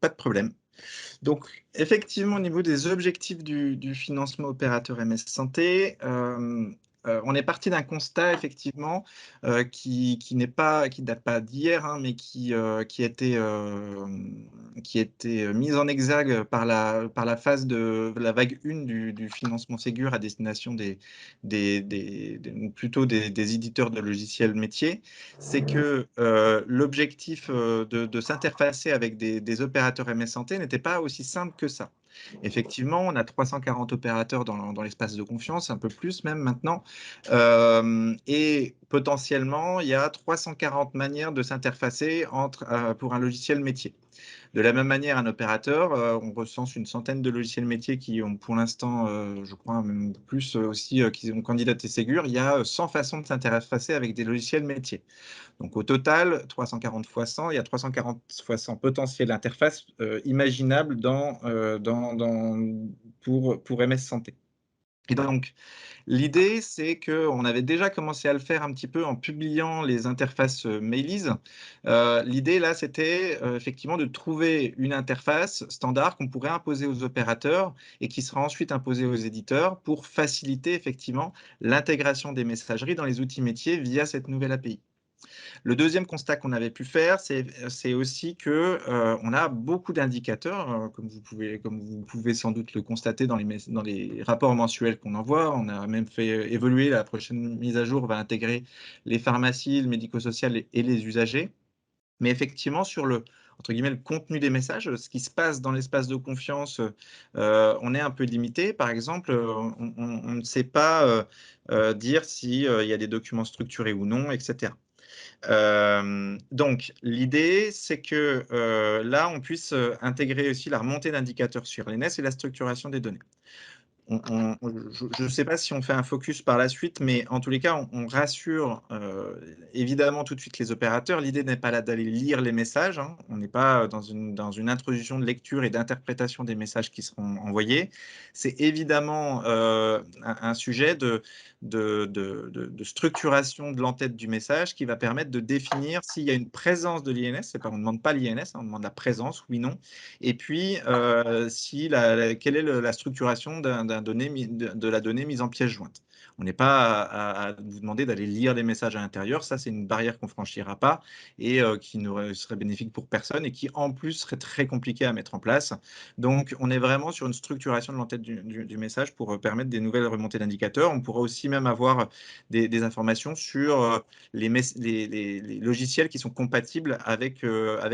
pas de problème. Donc, effectivement, au niveau des objectifs du financement opérateur MS Santé, on est parti d'un constat effectivement, qui date pas d'hier, hein, mais qui a été mis en exergue par la phase de la vague 1 du financement Ségur à destination ou plutôt des éditeurs de logiciels métiers. C'est que, l'objectif, de s'interfacer avec des opérateurs MS Santé n'était pas aussi simple que ça. Effectivement, on a 340 opérateurs dans l'espace de confiance, un peu plus même maintenant, et potentiellement, il y a 340 manières de s'interfacer pour un logiciel métier. De la même manière, un opérateur, on recense une centaine de logiciels métiers qui ont pour l'instant, je crois même plus aussi, qui ont candidaté Ségur. Il y a 100 façons de s'interfacer avec des logiciels métiers. Donc au total, 340 fois 100, il y a 340 fois 100 potentielles interfaces imaginables pour MS Santé. Et donc, l'idée, c'est qu'on avait déjà commencé à le faire un petit peu en publiant les interfaces Mailies. L'idée, là, c'était effectivement de trouver une interface standard qu'on pourrait imposer aux opérateurs et qui sera ensuite imposée aux éditeurs pour faciliter effectivement l'intégration des messageries dans les outils métiers via cette nouvelle API. Le deuxième constat qu'on avait pu faire, c'est aussi que on a beaucoup d'indicateurs, comme vous pouvez sans doute le constater dans les rapports mensuels qu'on envoie. On a même fait évoluer, la prochaine mise à jour va intégrer les pharmacies, le médico-social et les usagers. Mais effectivement, sur le, entre guillemets, «le contenu des messages», ce qui se passe dans l'espace de confiance, on est un peu limité. Par exemple, on ne sait pas dire s'il y a des documents structurés ou non, etc. Donc l'idée, c'est que, là, on puisse, intégrer aussi la remontée d'indicateurs sur l'ENS et la structuration des données. Je ne sais pas si on fait un focus par la suite, mais en tous les cas, on rassure, évidemment tout de suite les opérateurs. L'idée n'est pas là d'aller lire les messages, hein. On n'est pas dans une introduction de lecture et d'interprétation des messages qui seront envoyés. C'est évidemment, un sujet de structuration de l'entête du message qui va permettre de définir s'il y a une présence de l'INS. C'est pas, on ne demande pas l'INS, hein, on demande la présence, oui, non. Et puis, quelle est la structuration de la donnée mise en pièce jointe. On n'est pas à vous demander d'aller lire les messages à l'intérieur. Ça, c'est une barrière qu'on ne franchira pas et qui serait bénéfique pour personne et qui, en plus, serait très compliqué à mettre en place. Donc, on est vraiment sur une structuration de l'entête du message pour permettre des nouvelles remontées d'indicateurs. On pourra aussi même avoir des informations sur les logiciels qui sont compatibles avec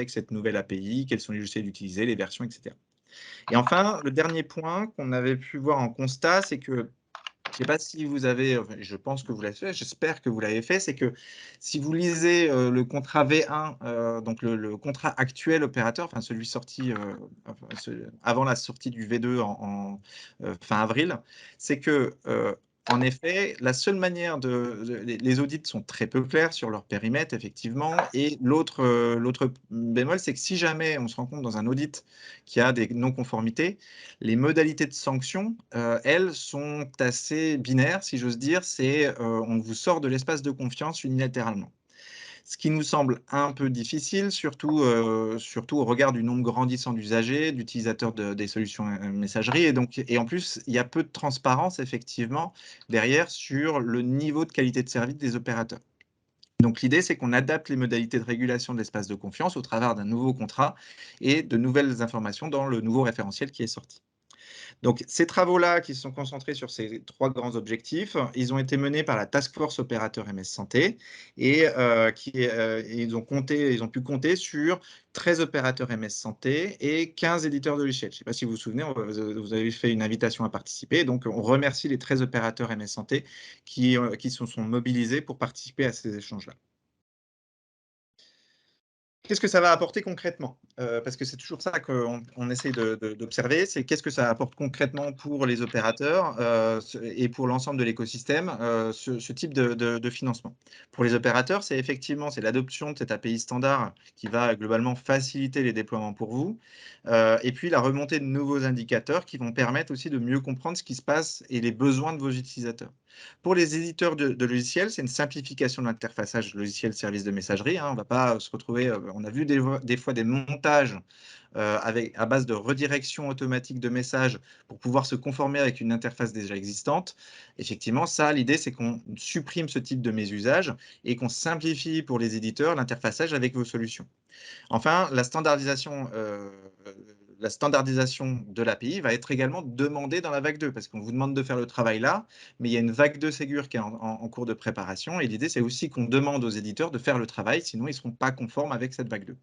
cette nouvelle API, quels sont les logiciels utilisés, les versions, etc. Et enfin, le dernier point qu'on avait pu voir en constat, c'est que, je ne sais pas si vous avez, enfin, je pense que vous l'avez fait, j'espère que vous l'avez fait, c'est que si vous lisez le contrat V1, donc le contrat actuel opérateur, enfin celui sorti avant la sortie du V2 fin avril, c'est que en effet, la seule manière les audits sont très peu clairs sur leur périmètre, effectivement. Et l'autre bémol, c'est que si jamais on se rend compte dans un audit qu'il y a des non-conformités, les modalités de sanction, elles, sont assez binaires, si j'ose dire. On vous sort de l'espace de confiance unilatéralement. Ce qui nous semble un peu difficile, surtout au regard du nombre grandissant d'usagers, d'utilisateurs des solutions messagerie. Et en plus, il y a peu de transparence, effectivement, derrière sur le niveau de qualité de service des opérateurs. Donc l'idée, c'est qu'on adapte les modalités de régulation de l'espace de confiance au travers d'un nouveau contrat et de nouvelles informations dans le nouveau référentiel qui est sorti. Donc, ces travaux-là, qui se sont concentrés sur ces 3 grands objectifs, ils ont été menés par la Task Force Opérateur MS Santé et ils ont pu compter sur 13 opérateurs MS Santé et 15 éditeurs de logiciels. Je ne sais pas si vous vous souvenez, vous avez fait une invitation à participer. Donc, on remercie les 13 opérateurs MS Santé qui se sont mobilisés pour participer à ces échanges-là. Qu'est-ce que ça va apporter concrètement? Parce que c'est toujours ça qu'on essaie d'observer, c'est qu'est-ce que ça apporte concrètement pour les opérateurs, et pour l'ensemble de l'écosystème, ce type de financement. Pour les opérateurs, c'est l'adoption de cette API standard qui va globalement faciliter les déploiements pour vous, et puis la remontée de nouveaux indicateurs qui vont permettre aussi de mieux comprendre ce qui se passe et les besoins de vos utilisateurs. Pour les éditeurs de logiciels, c'est une simplification de l'interfaçage logiciel-service de messagerie, hein. On ne va pas se retrouver, on a vu des fois des montages à base de redirection automatique de messages pour pouvoir se conformer avec une interface déjà existante. Effectivement, ça, l'idée, c'est qu'on supprime ce type de mésusage et qu'on simplifie pour les éditeurs l'interfaçage avec vos solutions. Enfin, la standardisation de l'API va être également demandée dans la vague 2, parce qu'on vous demande de faire le travail là, mais il y a une vague 2 Ségur qui est en cours de préparation, et l'idée, c'est aussi qu'on demande aux éditeurs de faire le travail, sinon ils ne seront pas conformes avec cette vague 2.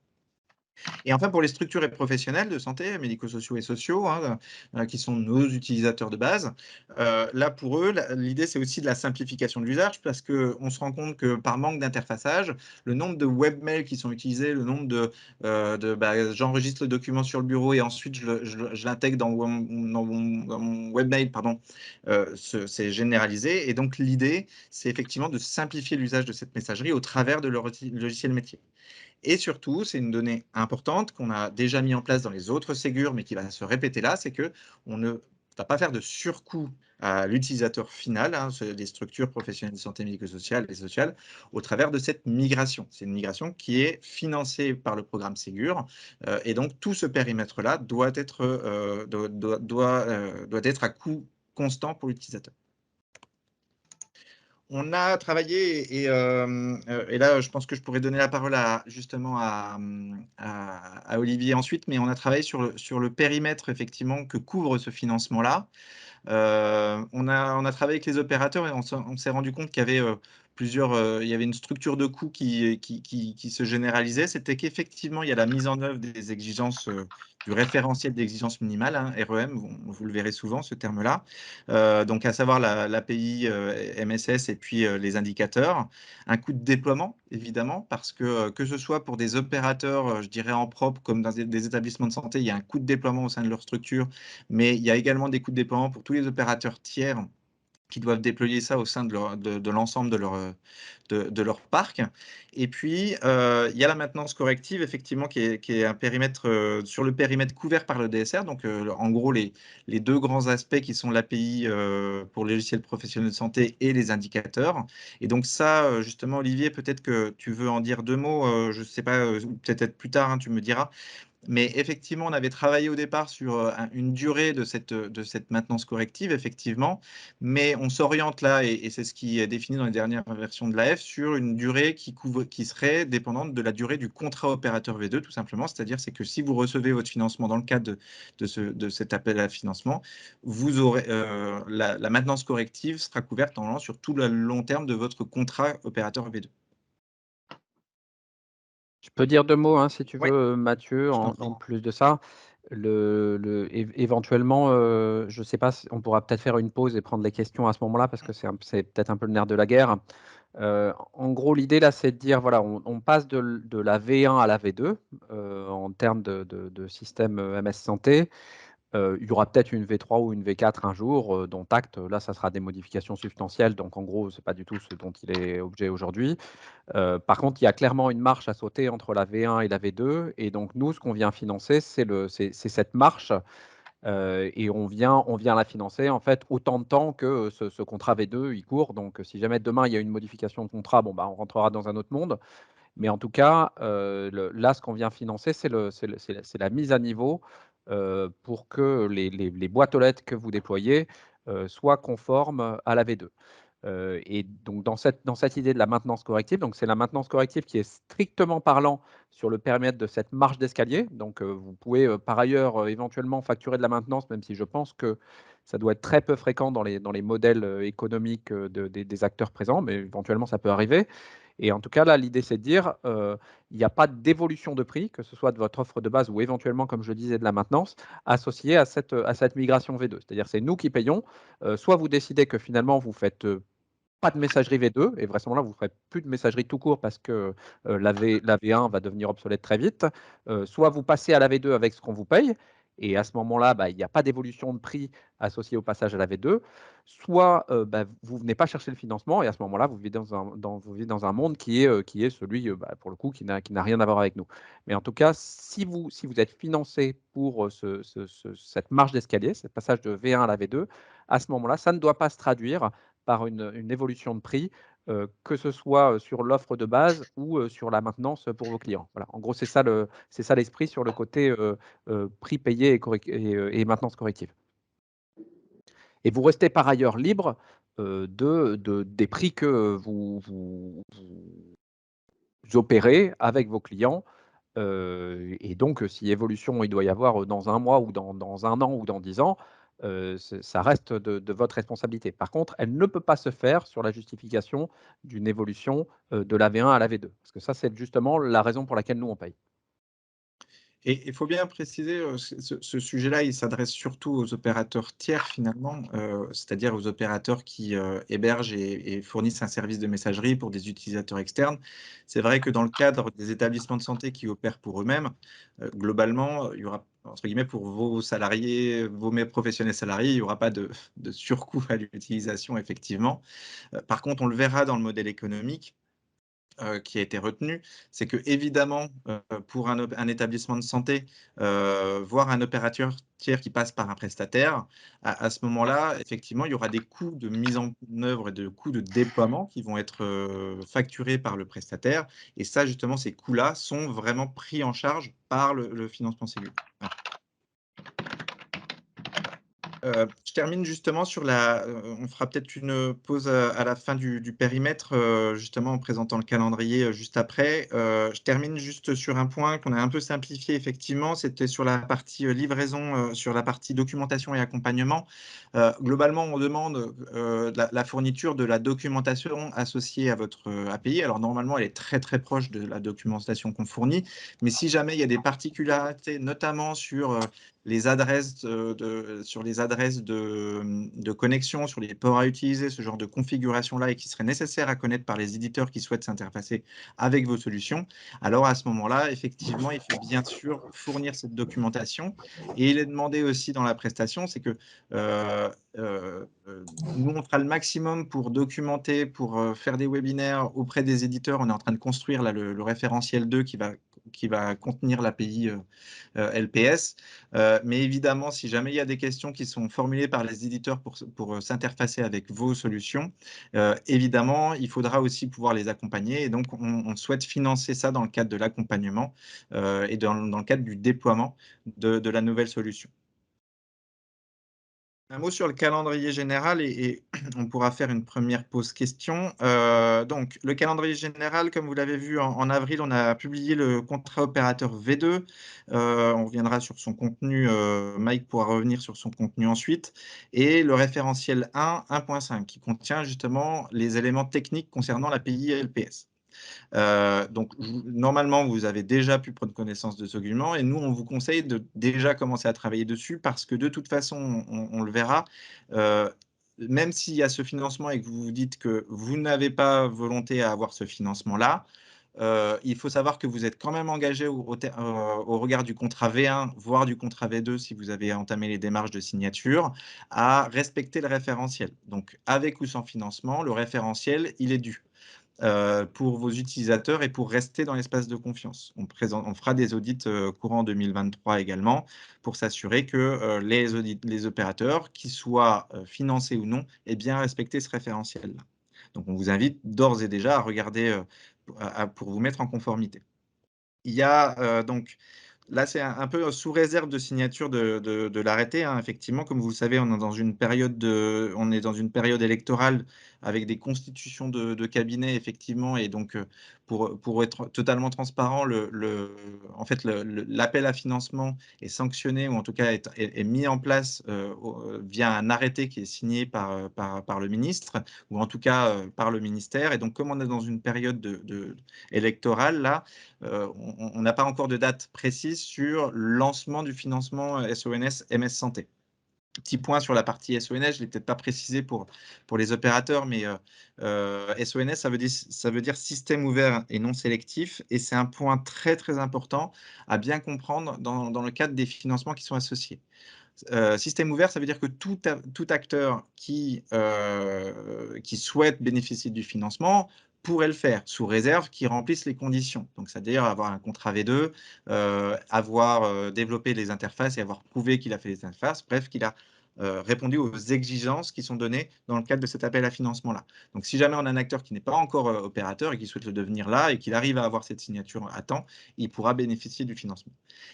Et enfin, pour les structures et professionnels de santé, médico-sociaux et sociaux, hein, qui sont nos utilisateurs de base, là, pour eux, l'idée, c'est aussi de la simplification de l'usage, parce qu'on se rend compte que par manque d'interfaçage, le nombre de webmails qui sont utilisés, le nombre j'enregistre le document sur le bureau et ensuite je l'intègre dans mon webmail, pardon, c'est généralisé. Et donc, l'idée, c'est effectivement de simplifier l'usage de cette messagerie au travers de leur logiciel métier. Et surtout, c'est une donnée importante qu'on a déjà mis en place dans les autres Ségur, mais qui va se répéter là, c'est qu'on ne va pas faire de surcoût à l'utilisateur final, hein, des structures professionnelles de santé médico-sociale et sociale, au travers de cette migration. C'est une migration qui est financée par le programme Ségur, et donc tout ce périmètre-là doit être à coût constant pour l'utilisateur. On a travaillé et là, je pense que je pourrais donner la parole justement à Olivier ensuite, mais on a travaillé sur le périmètre effectivement que couvre ce financement-là. On a travaillé avec les opérateurs et on s'est rendu compte qu'il y avait il y avait une structure de coûts qui se généralisait. C'était qu'effectivement, il y a la mise en œuvre des exigences du référentiel d'exigence minimale, hein, REM, vous le verrez souvent, ce terme-là. Donc, à savoir l'API MSS et puis les indicateurs. Un coût de déploiement, évidemment, parce que ce soit pour des opérateurs, je dirais en propre, comme dans des établissements de santé, il y a un coût de déploiement au sein de leur structure, mais il y a également des coûts de déploiement pour tous les opérateurs tiers qui doivent déployer ça au sein de l'ensemble de leur parc. Et puis, il y a la maintenance corrective, effectivement, qui est un périmètre, sur le périmètre couvert par le DSR. Donc, en gros, les deux grands aspects qui sont l'API pour les logiciels professionnels de santé et les indicateurs. Et donc ça, justement, Olivier, peut-être que tu veux en dire deux mots, je ne sais pas, ou peut-être plus tard, hein, tu me diras. Mais effectivement, on avait travaillé au départ sur une durée de cette maintenance corrective, effectivement, mais on s'oriente là, et c'est ce qui est défini dans les dernières versions de l'AF, sur une durée qui serait dépendante de la durée du contrat opérateur V2, tout simplement. C'est-à-dire c'est que si vous recevez votre financement dans le cadre de cet appel à financement, vous aurez, la maintenance corrective sera couverte normalement sur tout le long terme de votre contrat opérateur V2. Je peux dire 2 mots, hein, si tu Oui, veux, Mathieu, je t'en en prie. plus de ça. Éventuellement, je ne sais pas si on pourra peut-être faire une pause et prendre les questions à ce moment-là parce que c'est peut-être un peu le nerf de la guerre. En gros, l'idée là, c'est de dire, voilà, on passe de la V1 à la V2, en termes de système, MS Santé. Il y aura peut-être une V3 ou une V4 un jour, dont acte. Là, ça sera des modifications substantielles, donc en gros, c'est pas du tout ce dont il est objet aujourd'hui. Par contre, il y a clairement une marche à sauter entre la V1 et la V2 et donc nous, ce qu'on vient financer, c'est cette marche, et on vient la financer, en fait, autant de temps que ce contrat V2, il court. Donc si jamais demain, il y a une modification de contrat, bon, bah, on rentrera dans un autre monde. Mais en tout cas, là, ce qu'on vient financer, c'est la mise à niveau, pour que les boîtes aux lettres que vous déployez, soient conformes à la V2. Et donc dans cette idée de la maintenance corrective, donc c'est la maintenance corrective qui est strictement parlant sur le périmètre de cette marche d'escalier. Donc, vous pouvez, par ailleurs, éventuellement facturer de la maintenance, même si je pense que ça doit être très peu fréquent dans les modèles, économiques, des acteurs présents, mais éventuellement ça peut arriver. Et en tout cas, là, l'idée, c'est de dire, il n'y a pas d'évolution de prix, que ce soit de votre offre de base ou éventuellement, comme je le disais, de la maintenance, associée à cette migration V2. C'est-à-dire, c'est nous qui payons. Soit vous décidez que finalement, vous faites pas de messagerie V2 et vraisemblablement, vous ne ferez plus de messagerie tout court parce que la V1 va devenir obsolète très vite. Soit vous passez à la V2 avec ce qu'on vous paye et à ce moment-là, bah, il n'y a pas d'évolution de prix associée au passage à la V2. Soit bah, vous ne venez pas chercher le financement et à ce moment-là, vous vivez dans un monde qui est celui, bah, pour le coup, qui n'a rien à voir avec nous. Mais en tout cas, si vous êtes financé pour cette marche d'escalier, ce passage de V1 à la V2, à ce moment-là, ça ne doit pas se traduire par une évolution de prix, que ce soit sur l'offre de base ou sur la maintenance pour vos clients. Voilà, en gros, c'est ça l'esprit sur le côté prix payé et maintenance corrective. Et vous restez par ailleurs libre des prix que vous opérez avec vos clients. Et donc, si évolution il doit y avoir dans un mois ou dans 1 an ou dans 10 ans, ça reste de votre responsabilité. Par contre, elle ne peut pas se faire sur la justification d'une évolution de la V1 à la V2. Parce que ça, c'est justement la raison pour laquelle nous, on paye. Et il faut bien préciser, ce sujet-là, il s'adresse surtout aux opérateurs tiers finalement, c'est-à-dire aux opérateurs qui, hébergent et fournissent un service de messagerie pour des utilisateurs externes. C'est vrai que dans le cadre des établissements de santé qui opèrent pour eux-mêmes, globalement, il y aura entre guillemets «pour vos salariés, vos professionnels salariés», il y aura pas de surcoût à l'utilisation effectivement. Par contre, on le verra dans le modèle économique, qui a été retenu, c'est qu'évidemment, pour un établissement de santé, voir un opérateur tiers qui passe par un prestataire, à ce moment-là, effectivement, il y aura des coûts de mise en œuvre et de coûts de déploiement qui vont être, facturés par le prestataire et ça, justement, ces coûts-là sont vraiment pris en charge par le financement Ségur. Voilà. Je termine justement sur on fera peut-être une pause, à la fin du périmètre, justement en présentant le calendrier, juste après. Je termine juste sur un point qu'on a un peu simplifié effectivement, c'était sur la partie, livraison, sur la partie documentation et accompagnement. Globalement, on demande, la fourniture de la documentation associée à votre, API. Alors normalement, elle est très, très proche de la documentation qu'on fournit, mais si jamais il y a des particularités, notamment sur, les adresses, sur les adresses de connexion, sur les ports à utiliser, ce genre de configuration-là et qui serait nécessaire à connaître par les éditeurs qui souhaitent s'interfacer avec vos solutions. Alors à ce moment-là, effectivement, il faut bien sûr fournir cette documentation et il est demandé aussi dans la prestation, c'est que nous, on fera le maximum pour documenter, pour faire des webinaires auprès des éditeurs. On est en train de construire là, le référentiel 2 qui va contenir l'API LPS. Mais évidemment, si jamais il y a des questions qui sont formulées par les éditeurs pour s'interfacer avec vos solutions, évidemment, il faudra aussi pouvoir les accompagner. Et donc, on souhaite financer ça dans le cadre de l'accompagnement et dans le cadre du déploiement de la nouvelle solution. Un mot sur le calendrier général et on pourra faire une première pause question. Donc le calendrier général, comme vous l'avez vu en avril, on a publié le contrat opérateur V2. On reviendra sur son contenu, Mike pourra revenir sur son contenu ensuite et le référentiel 1.5 qui contient justement les éléments techniques concernant l'API LPS. Donc, normalement, vous avez déjà pu prendre connaissance de ce document et nous, on vous conseille de déjà commencer à travailler dessus parce que de toute façon, on le verra, même s'il y a ce financement et que vous vous dites que vous n'avez pas volonté à avoir ce financement-là, il faut savoir que vous êtes quand même engagé au regard du contrat V1, voire du contrat V2 si vous avez entamé les démarches de signature, à respecter le référentiel. Donc, avec ou sans financement, le référentiel, il est dû pour vos utilisateurs et pour rester dans l'espace de confiance. On fera des audits courant 2023 également pour s'assurer que les opérateurs, qu'ils soient financés ou non, aient bien respecté ce référentiel-là. Donc on vous invite d'ores et déjà à regarder pour vous mettre en conformité. Il y a donc là, c'est un peu sous réserve de signature de l'arrêté, hein. Effectivement, comme vous le savez, on est dans une période électorale avec des constitutions de cabinets, effectivement et donc, pour être totalement transparent, en fait, l'appel à financement est sanctionné ou en tout cas est mis en place, via un arrêté qui est signé par le ministre ou en tout cas, par le ministère et donc comme on est dans une période électorale là, on n'a pas encore de date précise sur le lancement du financement SONS MS Santé. Petit point sur la partie SONS, je ne l'ai peut-être pas précisé pour les opérateurs, mais SONS, ça veut dire système ouvert et non sélectif, et c'est un point très très important à bien comprendre dans le cadre des financements qui sont associés. Système ouvert, ça veut dire que tout acteur qui souhaite bénéficier du financement pourrait le faire, sous réserve qu'il remplisse les conditions. Donc, c'est-à-dire avoir un contrat V2, avoir développé les interfaces et avoir prouvé qu'il a fait les interfaces, bref, qu'il a répondu aux exigences qui sont données dans le cadre de cet appel à financement-là. Donc, si jamais on a un acteur qui n'est pas encore opérateur et qui souhaite le devenir là et qu'il arrive à avoir cette signature à temps, il pourra bénéficier du financement.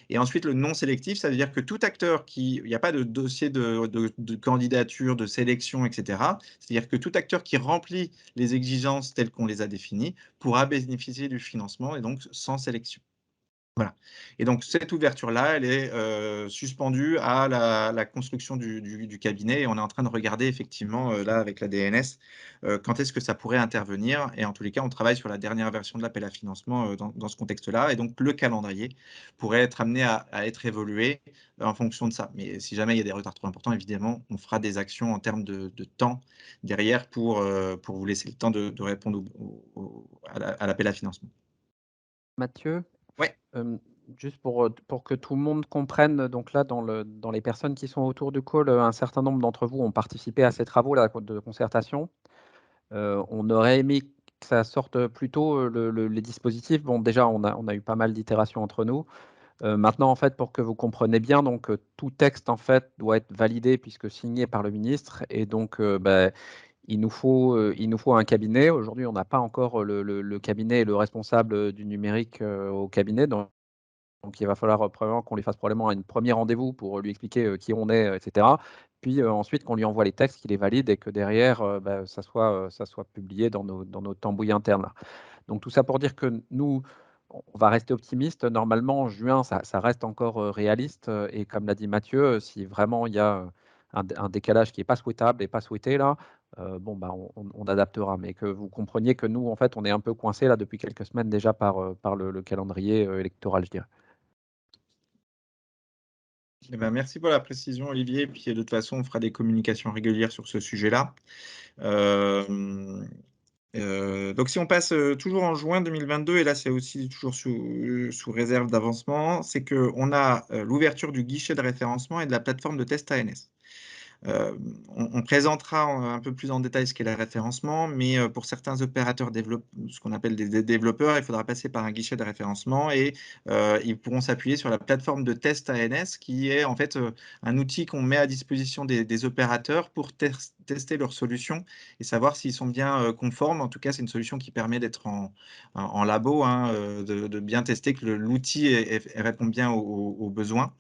Et ensuite, le non sélectif, ça veut dire que tout acteur il n'y a pas de dossier de candidature, de sélection, etc. C'est-à-dire que tout acteur qui remplit les exigences telles qu'on les a définies pourra bénéficier du financement et donc sans sélection. Voilà. Et donc, cette ouverture-là, elle est suspendue à la construction du cabinet. Et on est en train de regarder effectivement, là, avec la DNS, quand est-ce que ça pourrait intervenir. Et en tous les cas, on travaille sur la dernière version de l'appel à financement dans ce contexte-là. Et donc, le calendrier pourrait être amené à être évolué en fonction de ça. Mais si jamais il y a des retards trop importants, évidemment, on fera des actions en termes de temps derrière pour vous laisser le temps de répondre à l'appel à financement. Mathieu, Ouais. juste pour que tout le monde comprenne, donc là, dans les personnes qui sont autour du call, un certain nombre d'entre vous ont participé à ces travaux-là de concertation. On aurait aimé que ça sorte plus tôt, les dispositifs. Bon, déjà, on a eu pas mal d'itérations entre nous. Maintenant, en fait, pour que vous compreniez bien, donc tout texte en fait doit être validé puisque signé par le ministre, et donc il nous faut un cabinet. Aujourd'hui, on n'a pas encore le cabinet et le responsable du numérique au cabinet, donc il va falloir probablement qu'on lui fasse probablement un premier rendez-vous pour lui expliquer qui on est, etc. Puis ensuite qu'on lui envoie les textes, qu'il les valide et que derrière, ça soit publié dans nos tambouilles internes là. Donc tout ça pour dire que nous, on va rester optimiste. Normalement, en juin, ça reste encore réaliste. Et comme l'a dit Mathieu, si vraiment il y a un décalage qui n'est pas souhaitable et pas souhaité là, bon, bah, on adaptera. Mais que vous compreniez que nous, en fait, on est un peu coincé là depuis quelques semaines déjà par le calendrier électoral, je dirais. Eh ben, merci pour la précision, Olivier. Et puis, de toute façon, on fera des communications régulières sur ce sujet-là. Donc, si on passe toujours en juin 2022, et là, c'est aussi toujours sous réserve d'avancement, c'est qu'on a l'ouverture du guichet de référencement et de la plateforme de test ANS. On présentera un peu plus en détail ce qu'est le référencement, mais pour certains opérateurs ce qu'on appelle des développeurs, il faudra passer par un guichet de référencement et ils pourront s'appuyer sur la plateforme de test ANS, qui est en fait un outil qu'on met à disposition des opérateurs pour tester leurs solutions et savoir s'ils sont bien conformes. En tout cas, c'est une solution qui permet d'être en labo, hein, de bien tester que l'outil répond bien aux besoins.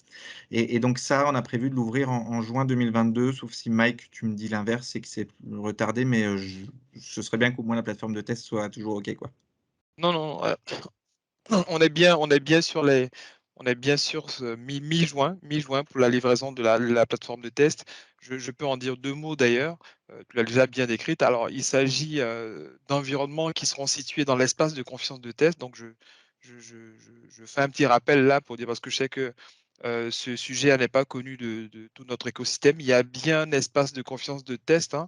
Et donc ça, on a prévu de l'ouvrir en juin 2022, sauf si Mike, tu me dis l'inverse, c'est que c'est retardé, mais ce serait bien qu'au moins la plateforme de test soit toujours OK, quoi. Non, non, on est bien sur ce mi-juin pour la livraison de la plateforme de test. Je peux en dire 2 mots d'ailleurs, tu l'as déjà bien décrite. Alors, il s'agit, d'environnements qui seront situés dans l'espace de confiance de test. Donc je fais un petit rappel là pour dire parce que je sais que, ce sujet n'est pas connu de tout notre écosystème. Il y a bien un espace de confiance de test, hein,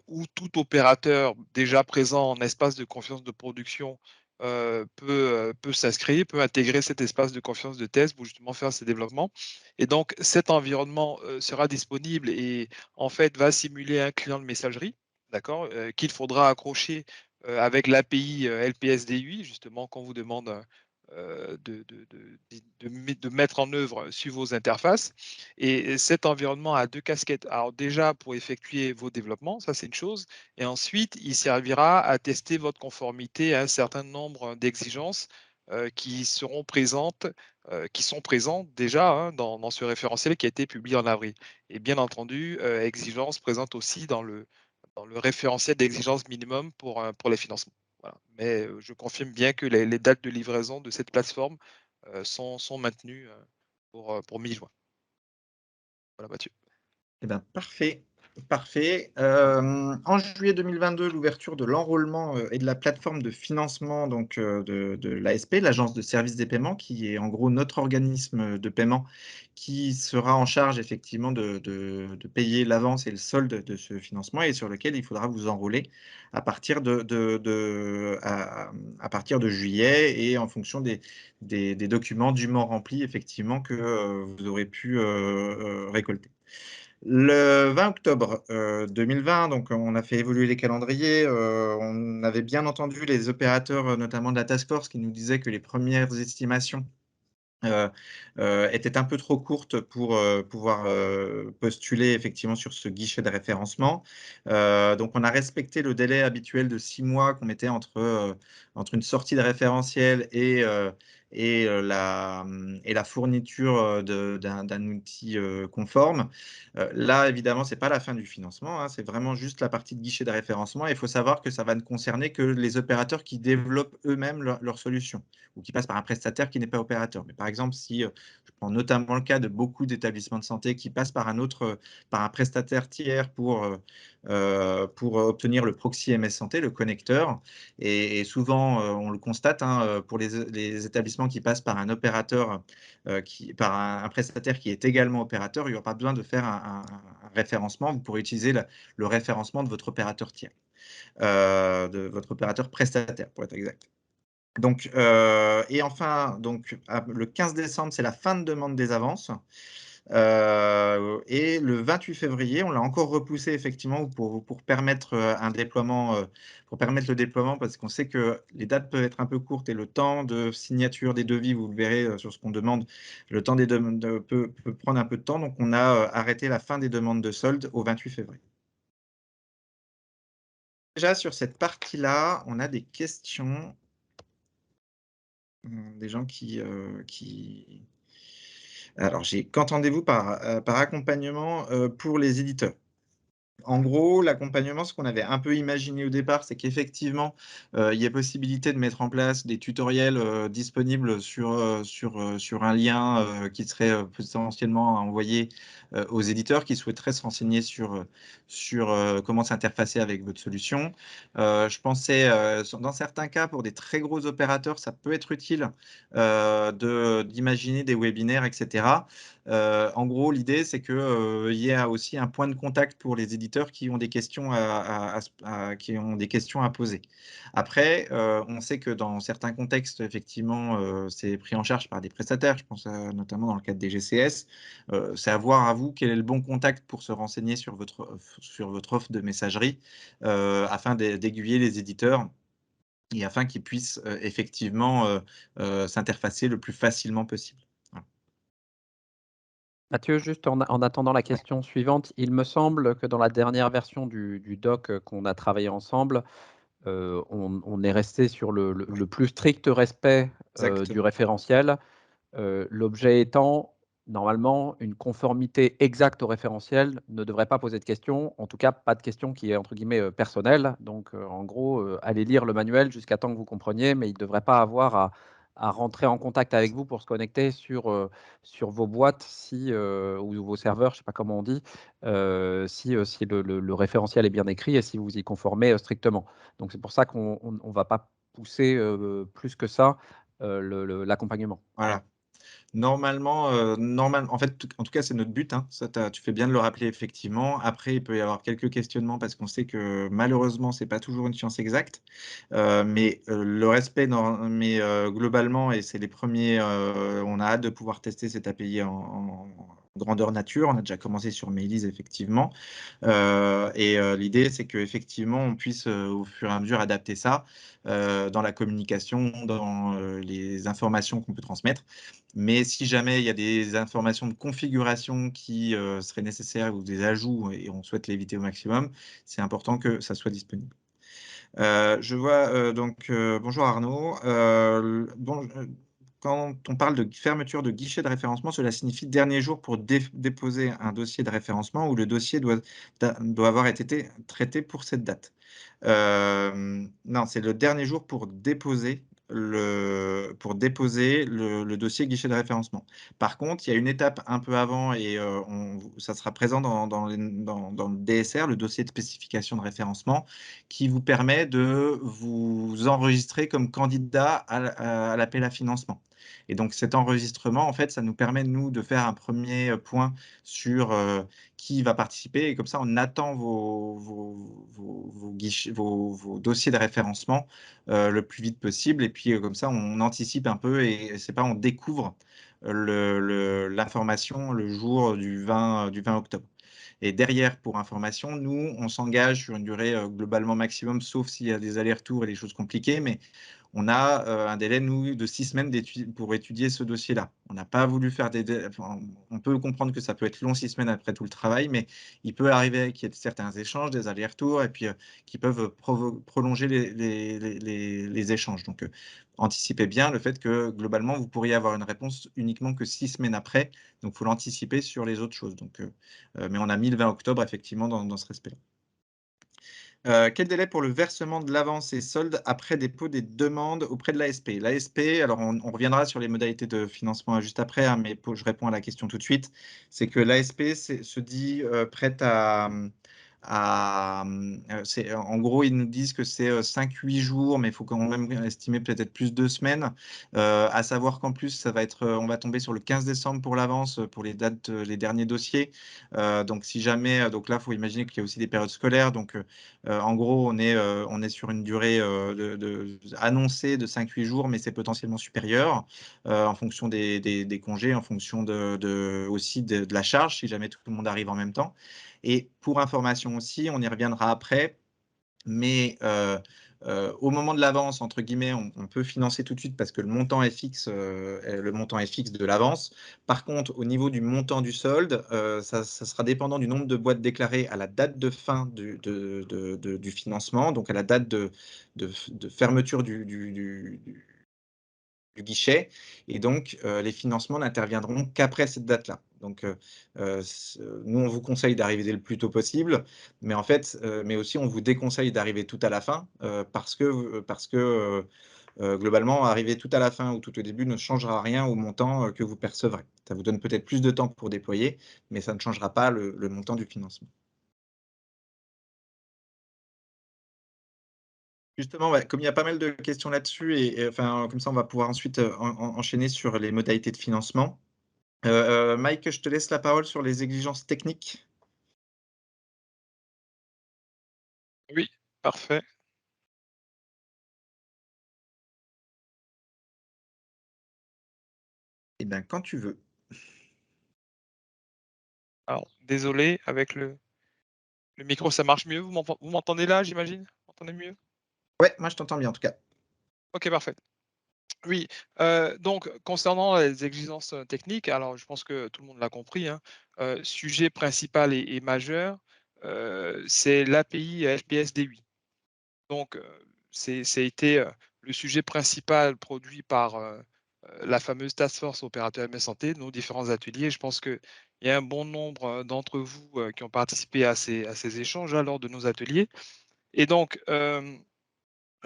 où tout opérateur déjà présent en espace de confiance de production peut s'inscrire, peut intégrer cet espace de confiance de test pour justement faire ses développements. Et donc, cet environnement sera disponible et en fait va simuler un client de messagerie, d'accord, qu'il faudra accrocher avec l'API LPSDUI, justement, qu'on vous demande de mettre en œuvre sur vos interfaces. Et cet environnement a deux casquettes. Alors déjà, pour effectuer vos développements, ça c'est une chose. Et ensuite, il servira à tester votre conformité à un certain nombre d'exigences qui seront présentes, qui sont présentes déjà, hein, dans ce référentiel qui a été publié en avril. Et bien entendu, exigences présentes aussi dans le référentiel d'exigences minimum pour les financements. Voilà. Mais je confirme bien que les dates de livraison de cette plateforme sont maintenues pour mi-juin. Voilà, Mathieu. Eh ben, parfait. Parfait. En juillet 2022, l'ouverture de l'enrôlement et de la plateforme de financement donc, de l'ASP, l'Agence de services des paiements, qui est en gros notre organisme de paiement qui sera en charge effectivement de payer l'avance et le solde de ce financement et sur lequel il faudra vous enrôler à partir à partir de juillet et en fonction des documents dûment remplis effectivement que vous aurez pu récolter. Le 20 octobre 2020, donc on a fait évoluer les calendriers. On avait bien entendu les opérateurs, notamment de la task force, qui nous disaient que les premières estimations était un peu trop courte pour pouvoir postuler effectivement sur ce guichet de référencement. Donc, on a respecté le délai habituel de 6 mois qu'on mettait entre une sortie de référentiel et la fourniture d'un outil conforme. Là, évidemment, ce n'est pas la fin du financement, hein, c'est vraiment juste la partie de guichet de référencement. Il faut savoir que ça va ne concerner que les opérateurs qui développent eux-mêmes leur solution ou qui passent par un prestataire qui n'est pas opérateur. Mais par exemple, si je prends notamment le cas de beaucoup d'établissements de santé qui passent par un prestataire tiers pour obtenir le proxy MS Santé, le connecteur, et souvent, on le constate, hein, pour les établissements qui passent par un opérateur, par un prestataire qui est également opérateur, il n'y aura pas besoin de faire un référencement. Vous pourrez utiliser le référencement de votre opérateur tiers, de votre opérateur prestataire, pour être exact. Donc, et enfin, donc, le 15 décembre, c'est la fin de demande des avances. Et le 28 février, on l'a encore repoussé effectivement pour permettre un déploiement, pour permettre le déploiement, parce qu'on sait que les dates peuvent être un peu courtes et le temps de signature des devis, vous le verrez sur ce qu'on demande, le temps des demandes peut prendre un peu de temps. Donc, on a arrêté la fin des demandes de solde au 28 février. Déjà, sur cette partie-là, on a des questions. Des gens qui... Alors, qu'entendez-vous par accompagnement pour les éditeurs? En gros, l'accompagnement, ce qu'on avait un peu imaginé au départ, c'est qu'effectivement, il y a possibilité de mettre en place des tutoriels disponibles sur un lien qui serait potentiellement envoyé aux éditeurs qui souhaiteraient se renseigner sur comment s'interfacer avec votre solution. Je pensais, dans certains cas, pour des très gros opérateurs, ça peut être utile d'imaginer des webinaires, etc. En gros, l'idée, c'est qu'il y a aussi un point de contact pour les éditeurs qui ont des questions à poser. Après, on sait que dans certains contextes, effectivement, c'est pris en charge par des prestataires. Je pense notamment dans le cadre des GCS. C'est à voir à vous quel est le bon contact pour se renseigner sur votre offre de messagerie afin d'aiguiller les éditeurs et afin qu'ils puissent effectivement s'interfacer le plus facilement possible. Voilà. Mathieu, juste en attendant la question suivante, il me semble que dans la dernière version du doc qu'on a travaillé ensemble, on est resté sur le plus strict respect du Exactement. référentiel. L'objet étant, normalement, une conformité exacte au référentiel ne devrait pas poser de questions, en tout cas pas de questions qui est entre guillemets personnelle. Donc en gros, allez lire le manuel jusqu'à temps que vous compreniez, mais il ne devrait pas avoir à rentrer en contact avec vous pour se connecter sur vos boîtes ou vos serveurs, je ne sais pas comment on dit, si le référentiel est bien écrit et si vous y conformez strictement. Donc c'est pour ça qu'on ne va pas pousser plus que ça l'accompagnement. Voilà. Normalement, en fait, en tout cas, c'est notre but, hein. Ça, tu fais bien de le rappeler effectivement. Après, il peut y avoir quelques questionnements parce qu'on sait que malheureusement, c'est pas toujours une science exacte. Mais le respect, globalement, et c'est les premiers, on a hâte de pouvoir tester cette API en grandeur nature. On a déjà commencé sur Mailise, effectivement. L'idée, c'est qu'effectivement, on puisse au fur et à mesure adapter ça dans la communication, dans les informations qu'on peut transmettre. Mais si jamais il y a des informations de configuration qui seraient nécessaires ou des ajouts, et on souhaite l'éviter au maximum, c'est important que ça soit disponible. Je vois bonjour Arnaud. Quand on parle de fermeture de guichet de référencement, cela signifie dernier jour pour déposer un dossier de référencement où le dossier doit avoir été traité pour cette date. Non, c'est le dernier jour pour déposer le dossier guichet de référencement. Par contre, il y a une étape un peu avant et ça sera présent dans le DSR, le dossier de spécification de référencement, qui vous permet de vous enregistrer comme candidat à l'appel à financement. Et donc cet enregistrement, en fait, ça nous permet, nous, de faire un premier point sur qui va participer. Et comme ça, on attend vos dossiers de référencement le plus vite possible. Et puis, comme ça, on anticipe un peu et c'est pas on découvre l'information le jour du 20 octobre. Et derrière, pour information, nous, on s'engage sur une durée globalement maximum, sauf s'il y a des allers-retours et des choses compliquées, mais on a un délai, nous, de 6 semaines pour étudier ce dossier-là. On n'a pas voulu faire on peut comprendre que ça peut être long 6 semaines après tout le travail, mais il peut arriver qu'il y ait certains échanges, des allers-retours, et puis qui peuvent prolonger les échanges. Donc, anticipez bien le fait que globalement, vous pourriez avoir une réponse uniquement que 6 semaines après. Donc, il faut l'anticiper sur les autres choses. Donc, mais on a mis le 20 octobre, effectivement, dans ce respect-là. Quel délai pour le versement de l'avance et solde après dépôt des demandes auprès de l'ASP? L'ASP, alors on reviendra sur les modalités de financement juste après, hein, mais je réponds à la question tout de suite. C'est que l'ASP se dit prête en gros, ils nous disent que c'est 5-8 jours, mais il faut quand même estimer peut-être plus de semaines. À savoir qu'en plus, on va tomber sur le 15 décembre pour l'avance, pour les dates, les derniers dossiers. Donc si jamais, donc là, il faut imaginer qu'il y a aussi des périodes scolaires. Donc en gros, on est sur une durée annoncée de 5-8 jours, mais c'est potentiellement supérieur en fonction des congés, en fonction aussi de la charge, si jamais tout le monde arrive en même temps. Et pour information aussi, on y reviendra après, mais au moment de l'avance, entre guillemets, on peut financer tout de suite parce que le montant est fixe de l'avance. Par contre, au niveau du montant du solde, ça sera dépendant du nombre de boîtes déclarées à la date de fin du financement, donc à la date de fermeture du guichet. Et donc, les financements n'interviendront qu'après cette date-là. Donc, nous, on vous conseille d'arriver le plus tôt possible, mais en fait, mais aussi, on vous déconseille d'arriver tout à la fin, parce que globalement, arriver tout à la fin ou tout au début ne changera rien au montant que vous percevrez. Ça vous donne peut-être plus de temps pour déployer, mais ça ne changera pas le montant du financement. Justement, ouais, comme il y a pas mal de questions là-dessus, enfin, comme ça, on va pouvoir ensuite enchaîner sur les modalités de financement. Mike, je te laisse la parole sur les exigences techniques. Oui, parfait. Eh bien, quand tu veux. Alors, désolé, avec le micro, ça marche mieux? Vous m'entendez là, j'imagine? Vous m'entendez mieux? Ouais, moi je t'entends bien en tout cas. OK, parfait. Oui, donc concernant les exigences, techniques, alors je pense que tout le monde l'a compris, hein, sujet principal et majeur, c'est l'API FPS D8. Donc, ça a été, le sujet principal produit par, la fameuse task force opérateur MS Santé, nos différents ateliers. Je pense qu'il y a un bon nombre, d'entre vous, qui ont participé à ces échanges, hein, lors de nos ateliers et donc,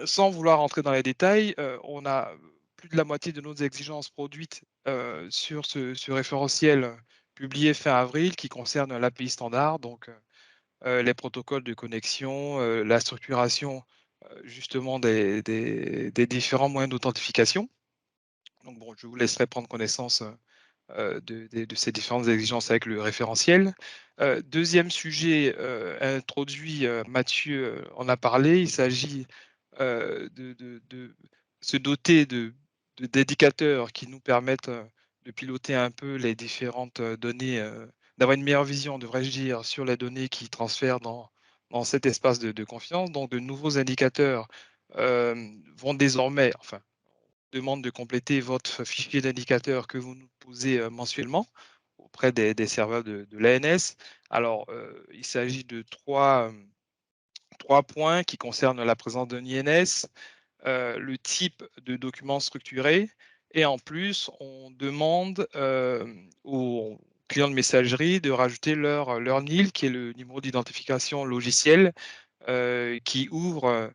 sans vouloir rentrer dans les détails, on a plus de la moitié de nos exigences produites, sur ce référentiel, publié fin avril qui concerne l'API standard, donc les protocoles de connexion, la structuration, justement des différents moyens d'authentification. Donc bon, je vous laisserai prendre connaissance, de ces différentes exigences avec le référentiel. 2e sujet, introduit, Mathieu, en a parlé, il s'agit, de se doter d'indicateurs qui nous permettent, de piloter un peu les différentes, données, d'avoir une meilleure vision, devrais-je dire, sur les données qui transfèrent dans cet espace de confiance. Donc de nouveaux indicateurs, vont désormais enfin, demande de compléter votre fichier d'indicateurs que vous nous posez, mensuellement auprès des serveurs de l'ANS. Alors, il s'agit de 3 points qui concernent la présence d'un INS, le type de document structuré et en plus, on demande, aux clients de messagerie de rajouter leur NIL qui est le numéro d'identification logiciel, qui ouvre,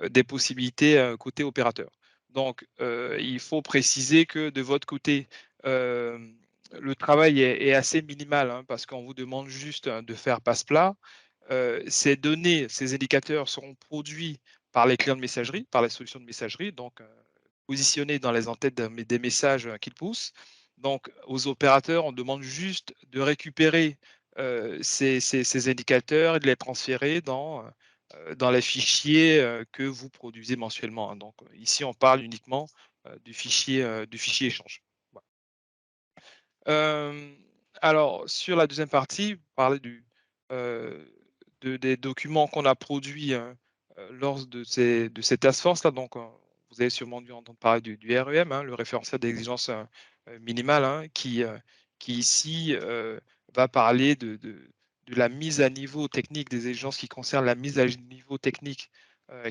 des possibilités, côté opérateur. Donc, il faut préciser que de votre côté, le travail est assez minimal, hein, parce qu'on vous demande juste, de faire passe-plat. Ces données, ces indicateurs seront produits par les clients de messagerie, par la solution de messagerie, donc positionnés dans les entêtes des messages, qu'ils poussent. Donc aux opérateurs, on demande juste de récupérer, ces indicateurs et de les transférer dans les fichiers, que vous produisez mensuellement, hein. Donc ici, on parle uniquement, du fichier échange. Voilà. Alors sur la deuxième partie, vous parlez heu, des documents qu'on a produits, lors de ces task force là, donc vous avez sûrement dû entendre parler du REM, hein, le référentiel d'exigence minimale, hein, qui ici va parler de la mise à niveau technique, des exigences qui concernent la mise à niveau technique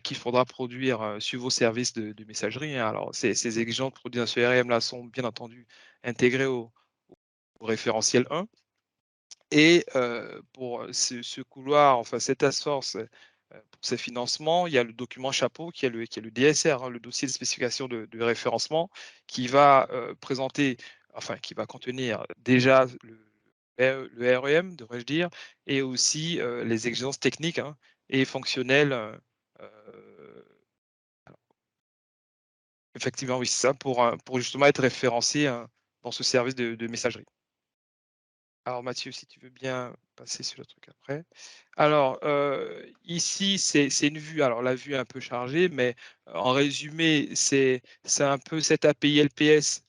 qu'il faudra produire sur vos services de messagerie, hein. Alors, ces exigences produites dans ce REM-là sont bien entendu intégrées au référentiel 1. Et pour ce couloir, enfin cette task force, pour ces financements, il y a le document chapeau qui est le DSR, hein, le dossier de spécification de référencement, qui va présenter, enfin qui va contenir déjà le REM, devrais-je dire, et aussi les exigences techniques, hein, et fonctionnelles. Effectivement, oui, c'est ça, pour justement être référencé dans ce service de messagerie. Alors Mathieu, si tu veux bien passer sur le truc après. Alors, ici, c'est une vue. Alors la vue est un peu chargée, mais en résumé, c'est un peu cette API LPS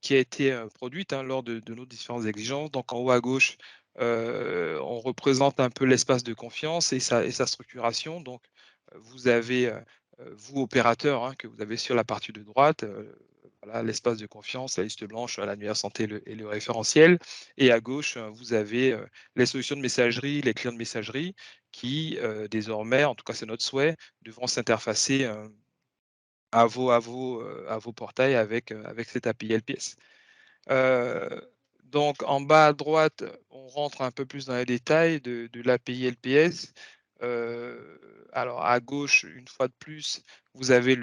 qui a été produite, hein, lors de nos différentes exigences. Donc en haut à gauche, on représente un peu l'espace de confiance et sa structuration. Donc vous avez, vous opérateur, hein, que vous avez sur la partie de droite, voilà, l'espace de confiance, la liste blanche, l'annuaire santé et le référentiel. Et à gauche, vous avez les solutions de messagerie, les clients de messagerie qui, désormais, en tout cas c'est notre souhait, devront s'interfacer à vos portails avec cette API LPS. Donc en bas à droite, on rentre un peu plus dans les détails de l'API LPS. Alors à gauche, une fois de plus, vous avez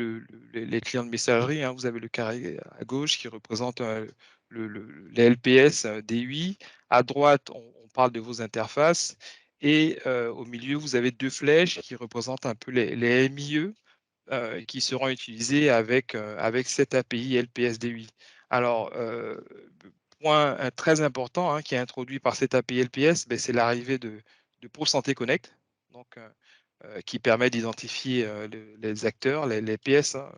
les clients de messagerie, hein, vous avez le carré à gauche qui représente les LPS D8. À droite, on parle de vos interfaces. Et au milieu, vous avez deux flèches qui représentent un peu les MIE qui seront utilisés avec cette API LPS-D8. Alors, point très important, hein, qui est introduit par cette API LPS, ben, c'est l'arrivée de Pro Santé Connect, donc, qui permet d'identifier les acteurs, les PS, hein,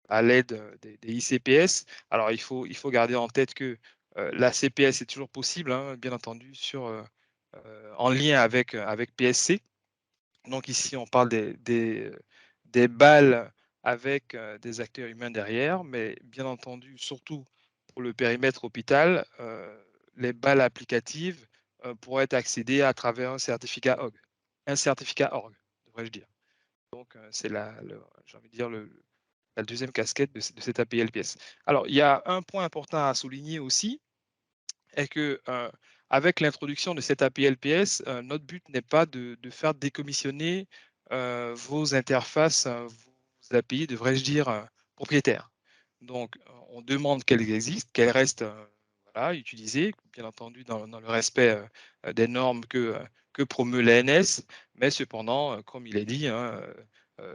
à l'aide des ICPS. Alors, il faut garder en tête que la CPS est toujours possible, hein, bien entendu, en lien avec PSC. Donc ici, on parle des balles avec des acteurs humains derrière, mais bien entendu, surtout pour le périmètre hôpital, les balles applicatives pourraient être accédées à travers un certificat ORG. Un certificat ORG, devrais-je dire. Donc, c'est j'ai envie de dire la deuxième casquette de cette API LPS. Alors, il y a un point important à souligner aussi, est que avec l'introduction de cette API LPS, notre but n'est pas de faire décommissionner vos interfaces, vos API, devrais-je dire, propriétaires. Donc, on demande qu'elles existent, qu'elles restent voilà, utilisées, bien entendu dans le respect des normes que promeut l'ANS, mais cependant, comme il est dit, hein,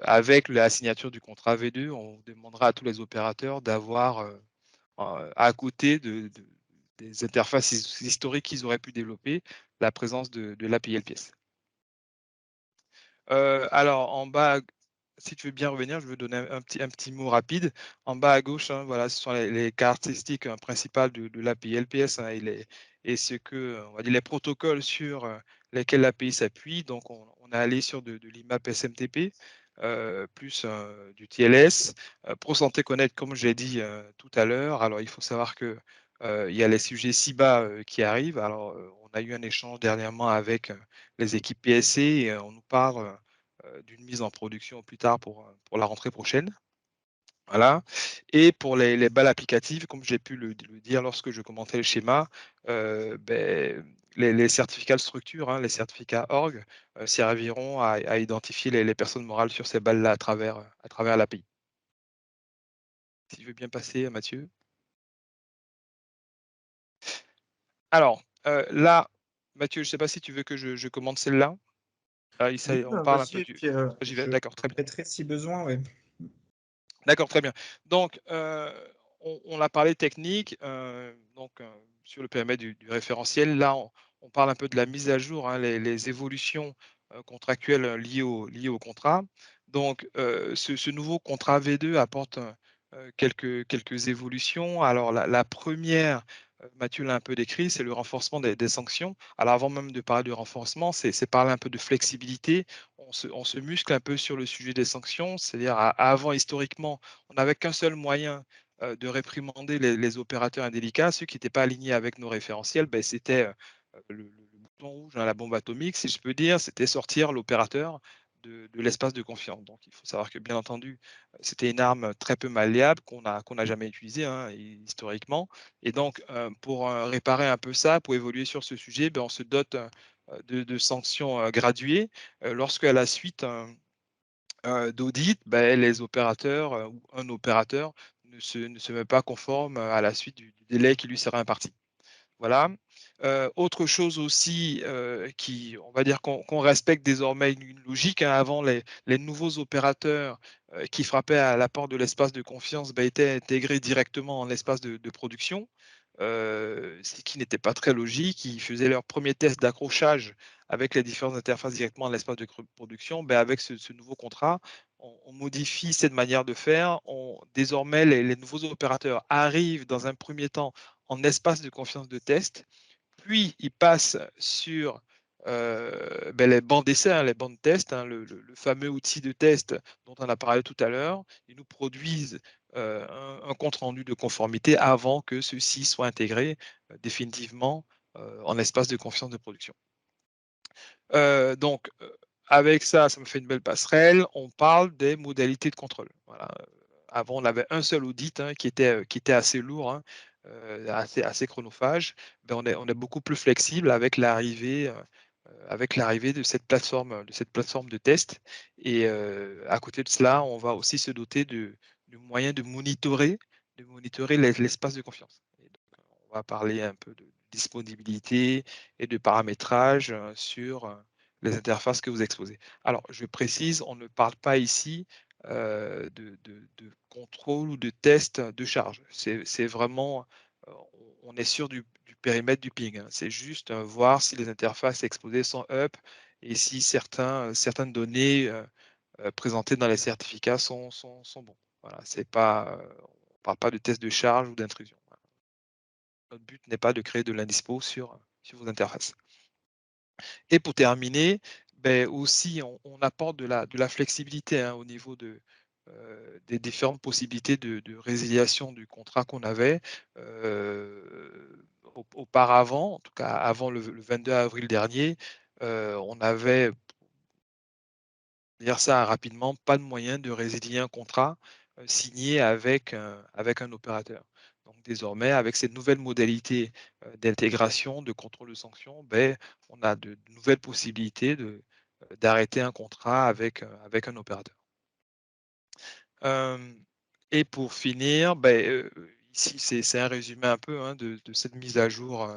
avec la signature du contrat V2, on demandera à tous les opérateurs d'avoir à côté des interfaces historiques qu'ils auraient pu développer, la présence de l'API LPS. Alors, en bas, si tu veux bien revenir, je veux donner un petit mot rapide. En bas à gauche, hein, voilà, ce sont les caractéristiques principales de l'API LPS, hein, et ce que, on va dire, les protocoles sur lesquels l'API s'appuie. Donc, on est allé sur de l'IMAP SMTP, plus du TLS. Pro Santé Connect, comme j'ai dit tout à l'heure, alors il faut savoir que il y a les sujets CIBA qui arrivent. Alors, on a eu un échange dernièrement avec les équipes PSC et on nous parle d'une mise en production plus tard pour la rentrée prochaine. Voilà. Et pour les balles applicatives, comme j'ai pu le dire lorsque je commentais le schéma, ben, les certificats de structure, hein, les certificats org, serviront à identifier les personnes morales sur ces balles-là à travers l'API. Si tu veux bien passer, Mathieu. Alors, là, Mathieu, je ne sais pas si tu veux que je commente celle-là. Oui, On bah, parle un vas-y, peu et du. puis J'y vais, je d'accord, très bien. compléterai si besoin, ouais. D'accord, très bien. Donc, on a parlé technique, donc, sur le périmètre du référentiel. Là, on parle un peu de la mise à jour, hein, les évolutions contractuelles liées au contrat. Donc, ce nouveau contrat V2 apporte quelques évolutions. Alors, la première, Mathieu l'a un peu décrit, c'est le renforcement des sanctions. Alors, avant même de parler de renforcement, c'est parler un peu de flexibilité. on se muscle un peu sur le sujet des sanctions, c'est-à-dire avant, historiquement, on n'avait qu'un seul moyen de réprimander les opérateurs indélicats, ceux qui n'étaient pas alignés avec nos référentiels, ben, c'était le bouton rouge, hein, la bombe atomique, si je peux dire, c'était sortir l'opérateur de l'espace de confiance. Donc il faut savoir que, bien entendu, c'était une arme très peu malléable qu'on n'a jamais utilisée, hein, historiquement. Et donc, pour réparer un peu ça, pour évoluer sur ce sujet, ben, on se dote de sanctions graduées lorsque, à la suite d'audit, ben, les opérateurs ou un opérateur ne se met pas conforme à la suite du délai qui lui sera imparti. Voilà. Autre chose aussi, qui on va dire qu'on respecte désormais une logique, hein. Avant, les nouveaux opérateurs, qui frappaient à la porte de l'espace de confiance, bah, étaient intégrés directement en l'espace de production, ce qui n'était pas très logique. Ils faisaient leur premier test d'accrochage avec les différentes interfaces directement dans l'espace de production. Ben, avec ce nouveau contrat, on modifie cette manière de faire. Désormais, les nouveaux opérateurs arrivent dans un premier temps en espace de confiance de test, puis ils passent sur ben, les bancs d'essai, hein, les bancs de test, hein, le fameux outil de test dont on a parlé tout à l'heure. Ils nous produisent un compte rendu de conformité avant que ceux-ci soient intégrés définitivement en espace de confiance de production. Donc, avec ça, ça me fait une belle passerelle. On parle des modalités de contrôle. Voilà. Avant, on avait un seul audit, hein, qui était assez lourd, hein, assez chronophage. Ben, on est beaucoup plus flexible avec l'arrivée de cette plateforme de test. Et à côté de cela, on va aussi se doter de moyens de monitorer l'espace de confiance. Et donc, on va parler un peu de disponibilité et de paramétrage sur les interfaces que vous exposez. Alors, je précise, on ne parle pas ici de contrôle ou de test de charge. C'est vraiment, on est sûr du périmètre du ping, hein. C'est juste voir si les interfaces exposées sont up et si certaines données présentées dans les certificats sont bons. Voilà, c'est pas, on ne parle pas de test de charge ou d'intrusion. Voilà. Notre but n'est pas de créer de l'indispo sur vos interfaces. Et pour terminer, ben aussi, on apporte de la flexibilité, hein, au niveau des différentes possibilités de résiliation du contrat qu'on avait. Auparavant, en tout cas avant le 22 avril dernier, on avait, pour dire ça rapidement, pas de moyen de résilier un contrat signé avec un opérateur. Donc désormais, avec ces nouvelles modalités d'intégration, de contrôle de sanctions, ben, on a de nouvelles possibilités d'arrêter un contrat avec un opérateur. Et pour finir, ben, ici, c'est un résumé un peu, hein, de cette mise à jour,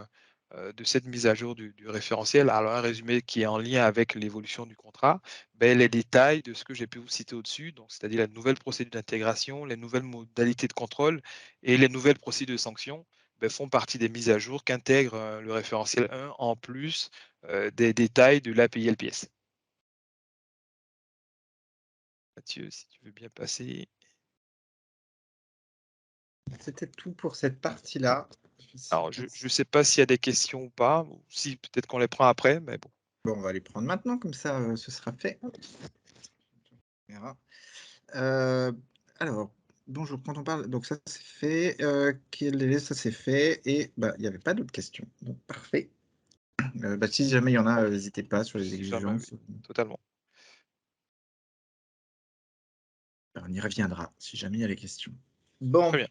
du référentiel. Alors, un résumé qui est en lien avec l'évolution du contrat, ben, les détails de ce que j'ai pu vous citer au-dessus, donc c'est-à-dire la nouvelle procédure d'intégration, les nouvelles modalités de contrôle et les nouvelles procédures de sanction, ben, font partie des mises à jour qu'intègre le référentiel 1, en plus des détails de l'API LPS. Mathieu, si tu veux bien passer. C'était tout pour cette partie-là. Alors, je ne sais pas s'il y a des questions ou pas, ou si peut-être qu'on les prend après, mais bon. Bon, on va les prendre maintenant, comme ça, ce sera fait. On verra. Alors, bonjour, quand on parle, donc ça c'est fait, quel délai ça c'est fait, et bah, il n'y avait pas d'autres questions, donc parfait. Bah, si jamais il y en a, n'hésitez pas sur les exigences. Totalement. On y reviendra si jamais il y a les questions. Bon, Très bien.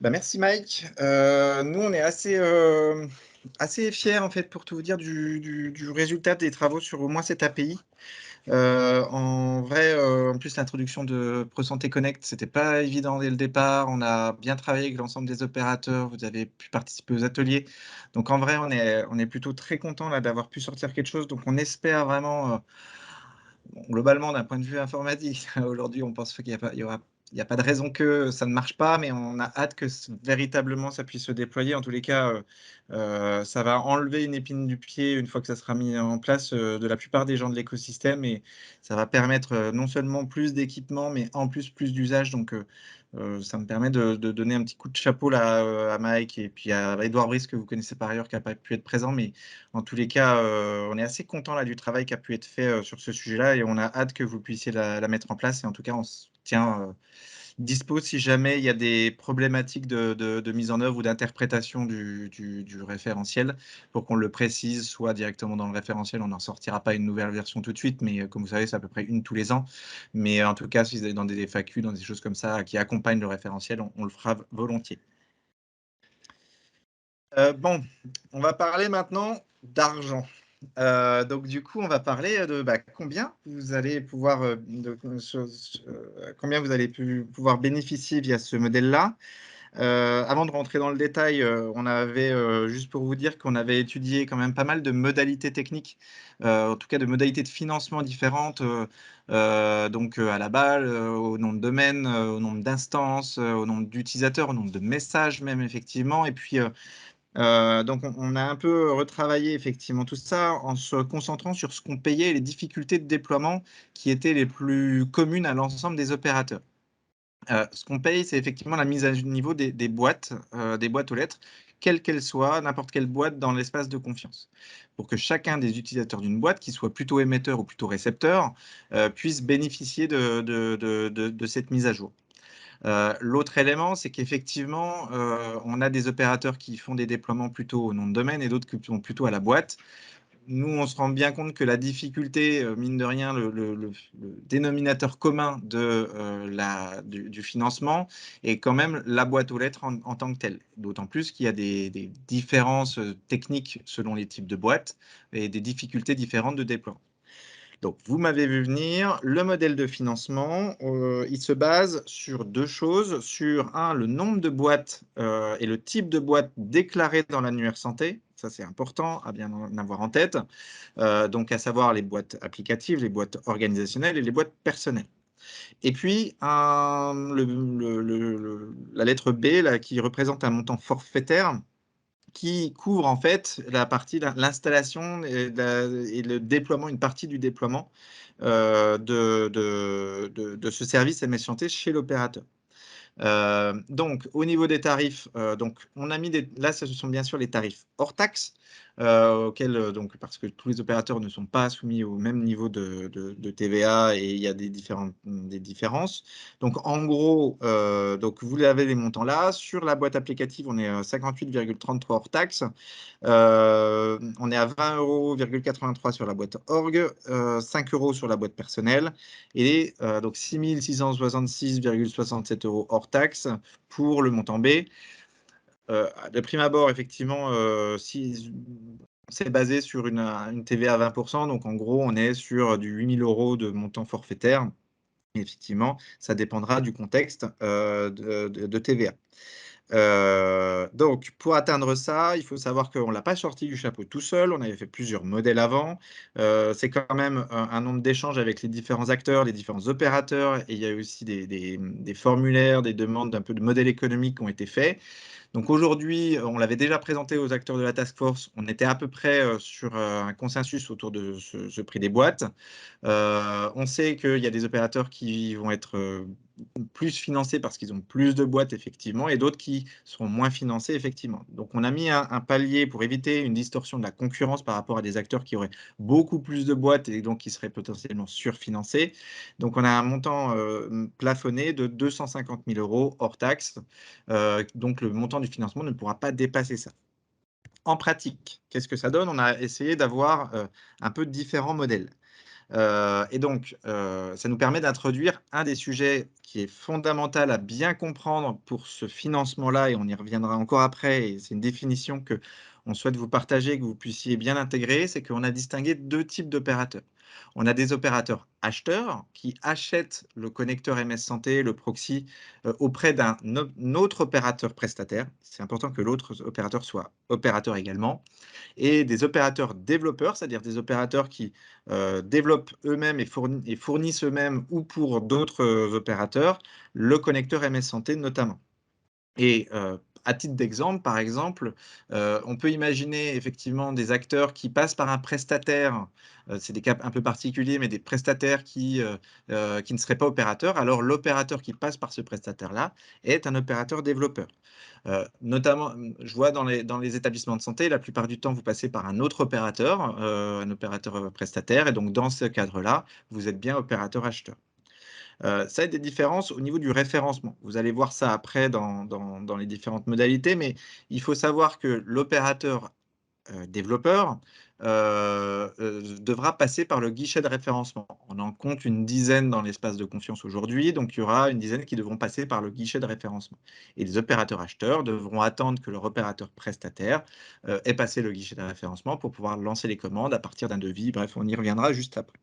bah, merci Mike. Nous, on est assez fiers, en fait, pour tout vous dire, du résultat des travaux sur au moins cette API. En vrai, en plus, l'introduction de ProSanté Connect, c'était pas évident dès le départ. On a bien travaillé avec l'ensemble des opérateurs. Vous avez pu participer aux ateliers. Donc, en vrai, on est plutôt très content là d'avoir pu sortir quelque chose. Donc, on espère vraiment, bon, globalement, d'un point de vue informatique, aujourd'hui, on pense qu'il y aura n'y a pas de raison que ça ne marche pas, mais on a hâte que véritablement ça puisse se déployer. En tous les cas, ça va enlever une épine du pied une fois que ça sera mis en place de la plupart des gens de l'écosystème, et ça va permettre non seulement plus d'équipements, mais en plus d'usages. Donc, ça me permet de donner un petit coup de chapeau là, à Mike et puis à Edouard Brice, que vous connaissez par ailleurs, qui n'a pas pu être présent. Mais en tous les cas, on est assez content là, du travail qui a pu être fait sur ce sujet-là, et on a hâte que vous puissiez la mettre en place. Et en tout cas, on se tient dispo si jamais il y a des problématiques de mise en œuvre ou d'interprétation du référentiel, pour qu'on le précise, soit directement dans le référentiel. On n'en sortira pas une nouvelle version tout de suite, mais comme vous savez, c'est à peu près une tous les ans. Mais en tout cas, si vous allez dans des FAQ, dans des choses comme ça qui accompagnent le référentiel, on le fera volontiers. Bon, on va parler maintenant d'argent. Donc du coup, on va parler de combien vous allez pouvoir, combien vous allez pouvoir bénéficier via ce modèle-là. Avant de rentrer dans le détail, on avait, juste pour vous dire qu'on avait étudié quand même pas mal de modalités techniques, en tout cas de modalités de financement différentes, donc à la balle, au nom de domaine, au nombre d'instances, au nombre d'utilisateurs, au nombre de messages même effectivement. Et puis, donc on a un peu retravaillé effectivement tout ça en se concentrant sur ce qu'on payait et les difficultés de déploiement qui étaient les plus communes à l'ensemble des opérateurs. Ce qu'on paye, c'est effectivement la mise à niveau des boîtes aux lettres, quelles qu'elles soient, n'importe quelle boîte dans l'espace de confiance, pour que chacun des utilisateurs d'une boîte, qui soit plutôt émetteur ou plutôt récepteur, puisse bénéficier de cette mise à jour. L'autre élément, c'est qu'effectivement, on a des opérateurs qui font des déploiements plutôt au nom de domaine et d'autres qui sont plutôt à la boîte. Nous, on se rend bien compte que la difficulté, mine de rien, le dénominateur commun du financement est quand même la boîte aux lettres en tant que telle. D'autant plus qu'il y a des différences techniques selon les types de boîtes et des difficultés différentes de déploiement. Donc, vous m'avez vu venir. Le modèle de financement, il se base sur deux choses. Sur le nombre de boîtes et le type de boîte déclarée dans l'annuaire santé. Ça, c'est important à bien en avoir en tête. Donc, à savoir les boîtes applicatives, les boîtes organisationnelles et les boîtes personnelles. Et puis, la lettre B, là, qui représente un montant forfaitaire, qui couvre en fait la partie de l'installation et le déploiement, une partie du déploiement de ce service MS Santé chez l'opérateur. Donc, au niveau des tarifs, donc, on a mis là, ce sont bien sûr les tarifs hors taxe, auxquels, donc, parce que tous les opérateurs ne sont pas soumis au même niveau de TVA, et il y a des différences. Donc, en gros, donc, vous avez les montants là. Sur la boîte applicative, on est à 58,33 hors taxe. On est à 20,83 € sur la boîte org, 5 € sur la boîte personnelle, et donc 6 666,67 € hors taxe pour le montant B. De prime abord, effectivement, si c'est basé sur une TVA à 20%, donc en gros, on est sur du 8 000 € de montant forfaitaire. Effectivement, ça dépendra du contexte de TVA. Donc, pour atteindre ça, il faut savoir qu'on ne l'a pas sorti du chapeau tout seul. On avait fait plusieurs modèles avant. C'est quand même un nombre d'échanges avec les différents acteurs, les différents opérateurs. Et il y a aussi des formulaires, des demandes d'un peu de modèles économiques qui ont été faits. Donc aujourd'hui, on l'avait déjà présenté aux acteurs de la task force. On était à peu près sur un consensus autour de ce prix des boîtes. On sait qu'il y a des opérateurs qui vont être plus financés parce qu'ils ont plus de boîtes, effectivement, et d'autres qui seront moins financés, effectivement. Donc, on a mis un palier pour éviter une distorsion de la concurrence par rapport à des acteurs qui auraient beaucoup plus de boîtes et donc qui seraient potentiellement surfinancés. Donc, on a un montant plafonné de 250 000 € hors taxe. Donc, le montant du financement ne pourra pas dépasser ça. En pratique, qu'est-ce que ça donne? On a essayé d'avoir un peu différents modèles. Et donc, ça nous permet d'introduire un des sujets qui est fondamental à bien comprendre pour ce financement-là, et on y reviendra encore après, et c'est une définition qu'on souhaite vous partager, que vous puissiez bien intégrer, c'est qu'on a distingué deux types d'opérateurs. On a des opérateurs acheteurs qui achètent le connecteur MS Santé, le proxy, auprès d'un autre opérateur prestataire. C'est important que l'autre opérateur soit opérateur également. Et des opérateurs développeurs, c'est-à-dire des opérateurs qui développent eux-mêmes et fournissent eux-mêmes ou pour d'autres opérateurs le connecteur MS Santé notamment. Et à titre d'exemple, par exemple, on peut imaginer effectivement des acteurs qui passent par un prestataire, c'est des cas un peu particuliers, mais des prestataires qui ne seraient pas opérateurs. Alors l'opérateur qui passe par ce prestataire-là est un opérateur développeur. Notamment, je vois dans les établissements de santé, la plupart du temps, vous passez par un autre opérateur, un opérateur prestataire, et donc dans ce cadre-là, vous êtes bien opérateur acheteur. Ça a des différences au niveau du référencement. Vous allez voir ça après dans les différentes modalités, mais il faut savoir que l'opérateur développeur devra passer par le guichet de référencement. On en compte une dizaine dans l'espace de confiance aujourd'hui, donc il y aura une dizaine qui devront passer par le guichet de référencement. Et les opérateurs acheteurs devront attendre que leur opérateur prestataire ait passé le guichet de référencement pour pouvoir lancer les commandes à partir d'un devis. Bref, on y reviendra juste après.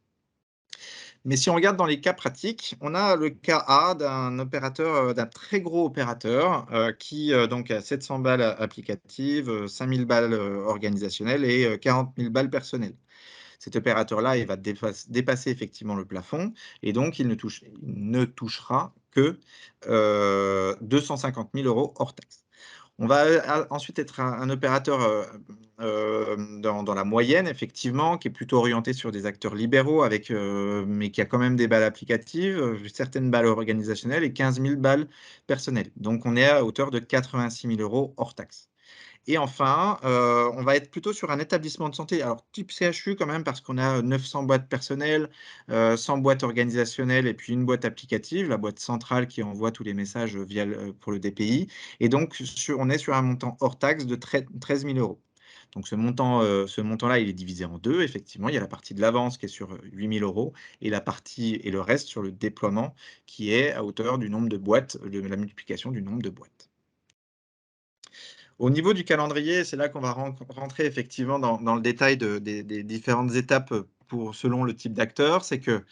Mais si on regarde dans les cas pratiques, on a le cas A d'un opérateur, d'un très gros opérateur qui donc a 700 balles applicatives, 5000 balles organisationnelles et 40 000 balles personnelles. Cet opérateur-là, il va dépasser effectivement le plafond et donc il ne touchera que 250 000 € hors taxe. On va ensuite être un opérateur dans la moyenne, effectivement, qui est plutôt orienté sur des acteurs libéraux, mais qui a quand même des balles applicatives, certaines balles organisationnelles et 15 000 balles personnelles. Donc on est à hauteur de 86 000 € hors taxe. Et enfin, on va être plutôt sur un établissement de santé, alors type CHU quand même, parce qu'on a 900 boîtes personnelles, 100 boîtes organisationnelles et puis une boîte applicative, la boîte centrale qui envoie tous les messages pour le DPI. Et donc, on est sur un montant hors taxe de 13 000 €. Donc ce montant-là, il est divisé en deux. Effectivement, il y a la partie de l'avance qui est sur 8 000 € et le reste sur le déploiement qui est à hauteur du nombre de boîtes, de la multiplication du nombre de boîtes. Au niveau du calendrier, c'est là qu'on va rentrer effectivement dans le détail des différentes étapes selon le type d'acteur. C'est que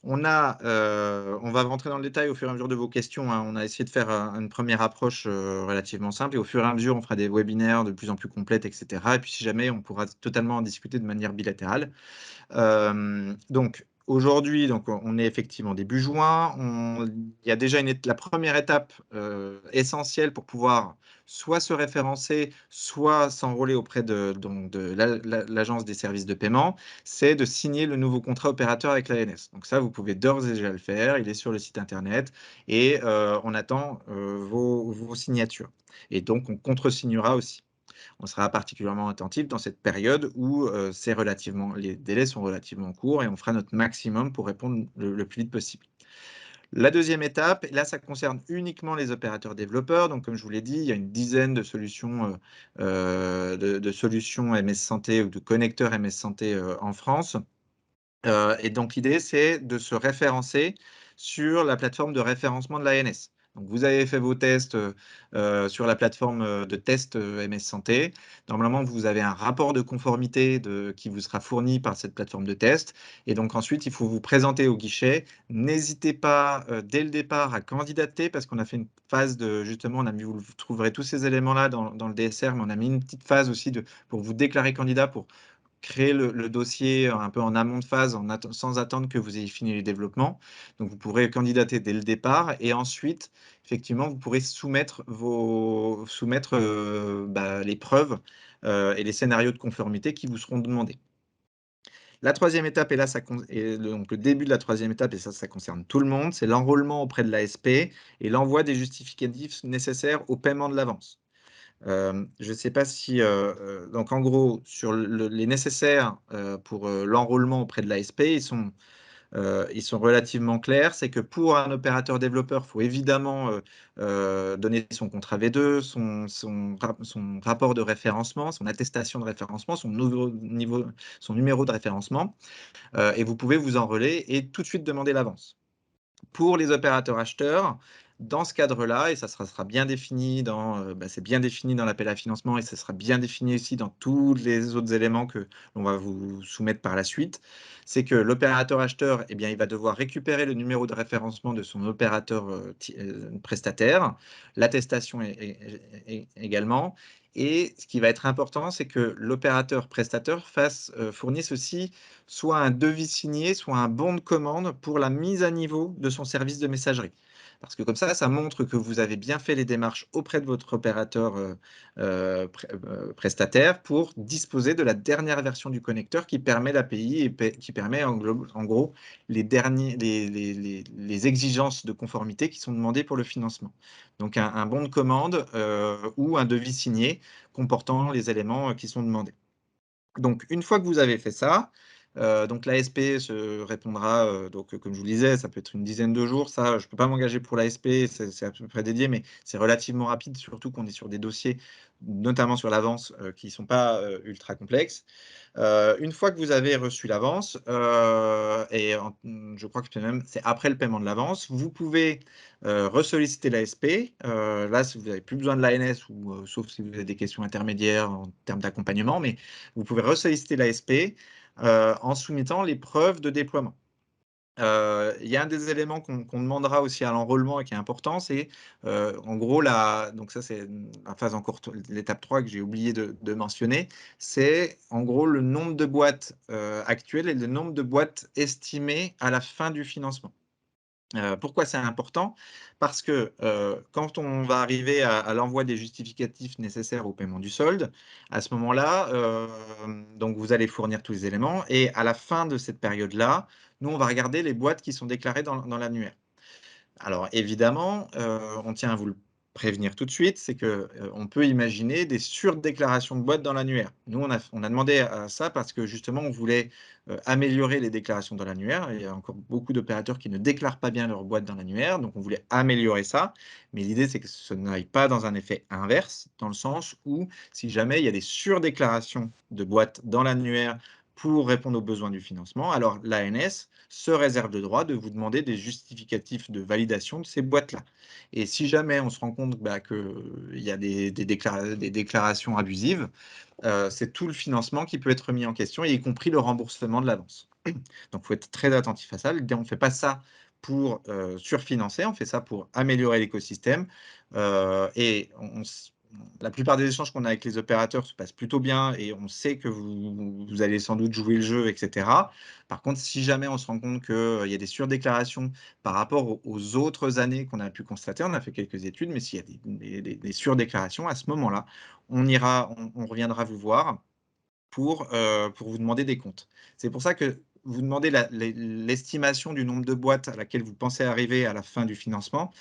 on va rentrer dans le détail au fur et à mesure de vos questions, hein. On a essayé de faire une première approche relativement simple et au fur et à mesure, on fera des webinaires de plus en plus complètes, etc. Et puis si jamais, on pourra totalement en discuter de manière bilatérale. Donc aujourd'hui, on est effectivement début juin. Il y a déjà la première étape essentielle pour pouvoir soit se référencer, soit s'enrôler auprès de l'Agence des services de paiement, c'est de signer le nouveau contrat opérateur avec l'ANS. Donc ça, vous pouvez d'ores et déjà le faire. Il est sur le site internet et on attend vos signatures. Et donc, on contresignera aussi. On sera particulièrement attentif dans cette période où les délais sont relativement courts et on fera notre maximum pour répondre le plus vite possible. La deuxième étape, là, ça concerne uniquement les opérateurs développeurs. Donc, comme je vous l'ai dit, il y a une dizaine de solutions, solutions MS Santé ou de connecteurs MS Santé en France. Et donc, l'idée, c'est de se référencer sur la plateforme de référencement de l'ANS. Donc, vous avez fait vos tests sur la plateforme de test MS Santé. Normalement, vous avez un rapport de conformité qui vous sera fourni par cette plateforme de test. Et donc, ensuite, il faut vous présenter au guichet. N'hésitez pas, dès le départ, à candidater parce qu'on a fait une phase justement, vous trouverez tous ces éléments-là dans le DSR, mais on a mis une petite phase aussi pour vous déclarer candidat, pour créer le dossier un peu en amont de phase sans attendre que vous ayez fini les développements. Donc, vous pourrez candidater dès le départ et ensuite, effectivement, vous pourrez soumettre les preuves et les scénarios de conformité qui vous seront demandés. La troisième étape, donc le début de la troisième étape, et ça concerne tout le monde, c'est l'enrôlement auprès de l'ASP et l'envoi des justificatifs nécessaires au paiement de l'avance. Je ne sais pas si, donc en gros, sur les nécessaires pour l'enrôlement auprès de l'ASP, ils sont relativement clairs. C'est que pour un opérateur développeur, il faut évidemment donner son contrat V2, son rapport de référencement, son attestation de référencement, son numéro de référencement, et vous pouvez vous enrôler et tout de suite demander l'avance. Pour les opérateurs acheteurs, Dans ce cadre-là, et ça sera bien défini c'est bien défini dans l'appel à financement et ça sera bien défini aussi dans tous les autres éléments que l'on va vous soumettre par la suite, c'est que l'opérateur acheteur, eh bien, il va devoir récupérer le numéro de référencement de son opérateur prestataire, l'attestation également. Et ce qui va être important, c'est que l'opérateur prestataire fournisse aussi soit un devis signé, soit un bon de commande pour la mise à niveau de son service de messagerie. Parce que comme ça montre que vous avez bien fait les démarches auprès de votre opérateur prestataire pour disposer de la dernière version du connecteur qui permet l'API et qui permet en gros les exigences de conformité qui sont demandées pour le financement. Donc un bon de commande ou un devis signé comportant les éléments qui sont demandés. Donc, une fois que vous avez fait ça, donc l'ASP se répondra, donc comme je vous le disais, ça peut être une dizaine de jours. Ça, je ne peux pas m'engager pour l'ASP, c'est à peu près dédié, mais c'est relativement rapide, surtout qu'on est sur des dossiers, notamment sur l'avance, qui ne sont pas ultra complexes. Une fois que vous avez reçu l'avance, je crois que c'est après le paiement de l'avance, vous pouvez ressolliciter l'ASP. Là, si vous n'avez plus besoin de l'ANS, ou sauf si vous avez des questions intermédiaires en termes d'accompagnement, mais vous pouvez ressolliciter l'ASP en soumettant les preuves de déploiement. Il y a un des éléments qu'on demandera aussi à l'enrôlement et qui est important, c'est en gros, donc ça c'est la phase encore, l'étape 3 que j'ai oublié de mentionner, c'est en gros le nombre de boîtes actuelles et le nombre de boîtes estimées à la fin du financement. Pourquoi c'est important? Parce que quand on va arriver à l'envoi des justificatifs nécessaires au paiement du solde, à ce moment-là, donc vous allez fournir tous les éléments et à la fin de cette période-là, nous, on va regarder les boîtes qui sont déclarées dans l'annuaire. Alors évidemment, on tient à vous le prévenir tout de suite, c'est que on peut imaginer des surdéclarations de boîtes dans l'annuaire. Nous, on a demandé à ça parce que justement, on voulait améliorer les déclarations dans l'annuaire. Il y a encore beaucoup d'opérateurs qui ne déclarent pas bien leurs boîtes dans l'annuaire, donc on voulait améliorer ça. Mais l'idée, c'est que ce n'aille pas dans un effet inverse, dans le sens où si jamais il y a des surdéclarations de boîtes dans l'annuaire pour répondre aux besoins du financement, alors l'ANS se réserve le droit de vous demander des justificatifs de validation de ces boîtes-là. Et si jamais on se rend compte qu'il y a des déclarations abusives, c'est tout le financement qui peut être mis en question, y compris le remboursement de l'avance. Donc, il faut être très attentif à ça. On ne fait pas ça pour surfinancer, on fait ça pour améliorer l'écosystème. Et la plupart des échanges qu'on a avec les opérateurs se passent plutôt bien et on sait que vous allez sans doute jouer le jeu, etc. Par contre, si jamais on se rend compte qu'il y a des surdéclarations par rapport aux autres années qu'on a pu constater, on a fait quelques études, mais s'il y a des surdéclarations, à ce moment-là, on reviendra vous voir pour vous demander des comptes. C'est pour ça que vous demandez l'estimation du nombre de boîtes à laquelle vous pensez arriver à la fin du financement.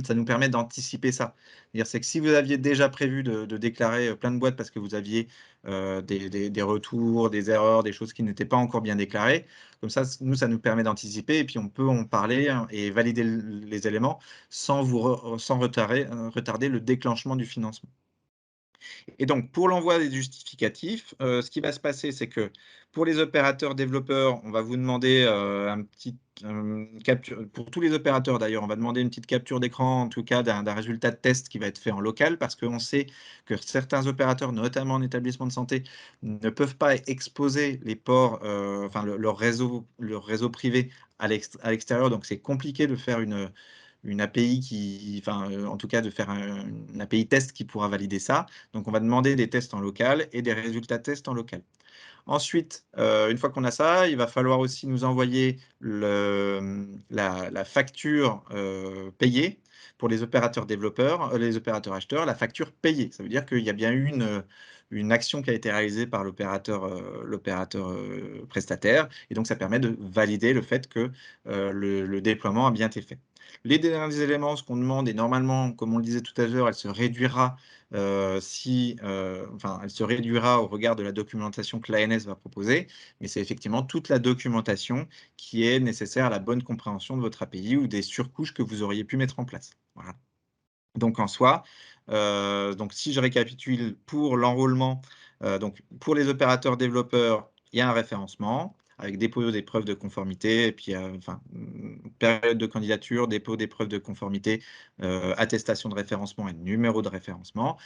Ça nous permet d'anticiper ça. C'est que si vous aviez déjà prévu de déclarer plein de boîtes parce que vous aviez des retours, des erreurs, des choses qui n'étaient pas encore bien déclarées, comme ça, nous, ça nous permet d'anticiper et puis on peut en parler et valider les éléments sans retarder le déclenchement du financement. Et donc, pour l'envoi des justificatifs, ce qui va se passer, c'est que pour les opérateurs développeurs, on va vous demander capture, pour tous les opérateurs d'ailleurs, on va demander une petite capture d'écran, en tout cas d'un résultat de test qui va être fait en local, parce qu'on sait que certains opérateurs, notamment en établissement de santé, ne peuvent pas exposer les ports, leur réseau privé à l'extérieur, donc c'est compliqué de faire une API en tout cas de faire une API test qui pourra valider ça. Donc on va demander des tests en local et des résultats de tests en local. Ensuite, une fois qu'on a ça, il va falloir aussi nous envoyer la facture payée pour les opérateurs développeurs, les opérateurs acheteurs, la facture payée. Ça veut dire qu'il y a bien eu une action qui a été réalisée par l'opérateur prestataire, et donc ça permet de valider le fait que le déploiement a bien été fait. Les derniers éléments, ce qu'on demande, et normalement, comme on le disait tout à l'heure, elle se réduira elle se réduira au regard de la documentation que l'ANS va proposer, mais c'est effectivement toute la documentation qui est nécessaire à la bonne compréhension de votre API ou des surcouches que vous auriez pu mettre en place. Voilà. Donc en soi, donc si je récapitule pour l'enrôlement, donc pour les opérateurs développeurs, il y a un référencement. avec dépôt des preuves de conformité, et puis période de candidature, dépôt des preuves de conformité, attestation de référencement et numéro de référencement,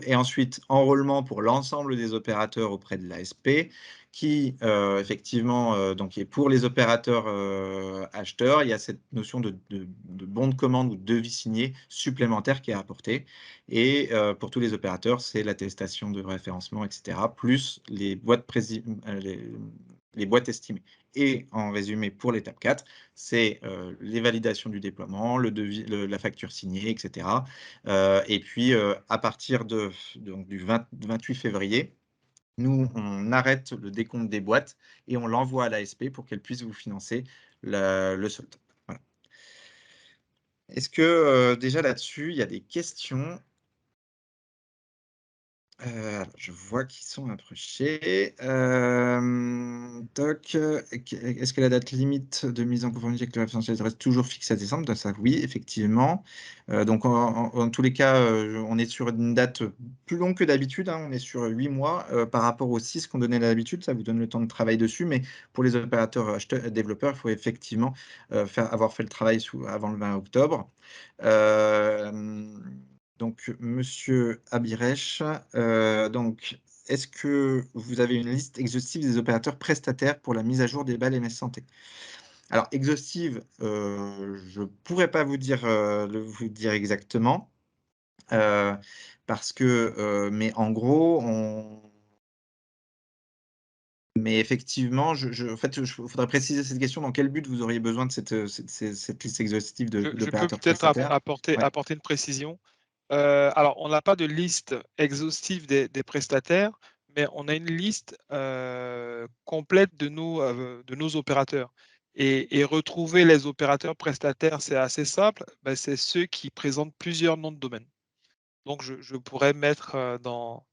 et ensuite enrôlement pour l'ensemble des opérateurs auprès de l'ASP, qui effectivement, donc est pour les opérateurs acheteurs, il y a cette notion de bon de commande ou de devis signé supplémentaire qui est apporté. Et pour tous les opérateurs, c'est l'attestation de référencement, etc., plus les boîtes, les boîtes estimées. Et en résumé, pour l'étape 4, c'est les validations du déploiement, le devis, la facture signée, etc. Et puis, à partir donc, du 28 février, nous, on arrête le décompte des boîtes et on l'envoie à l'ASP pour qu'elle puisse vous financer le solde. Voilà. Est-ce que déjà là-dessus, il y a des questions? Je vois qu'ils sont approchés. Est-ce que la date limite de mise en conformité avec le référentiel reste toujours fixée à décembre? Ça, oui, effectivement. Donc, en tous les cas, on est sur une date plus longue que d'habitude, hein. On est sur 8 mois par rapport aux 6 qu'on donnait d'habitude. Ça vous donne le temps de travail dessus. Mais pour les opérateurs acheteurs, développeurs, il faut effectivement avoir fait le travail avant le 20 octobre. Donc, Monsieur Abirech, donc, est-ce que vous avez une liste exhaustive des opérateurs prestataires pour la mise à jour des balles MS Santé? Alors, exhaustive, je ne pourrais pas vous dire exactement, parce que, mais en gros, mais effectivement, en fait, il faudrait préciser cette question. Dans quel but vous auriez besoin de cette liste exhaustive Je peux d'opérateurs peut-être prestataires? apporter Ouais. une précision. Alors, on n'a pas de liste exhaustive des prestataires, mais on a une liste complète de nos opérateurs. Et retrouver les opérateurs prestataires, c'est assez simple. Ben, c'est ceux qui présentent plusieurs noms de domaine. Donc, je pourrais mettre dans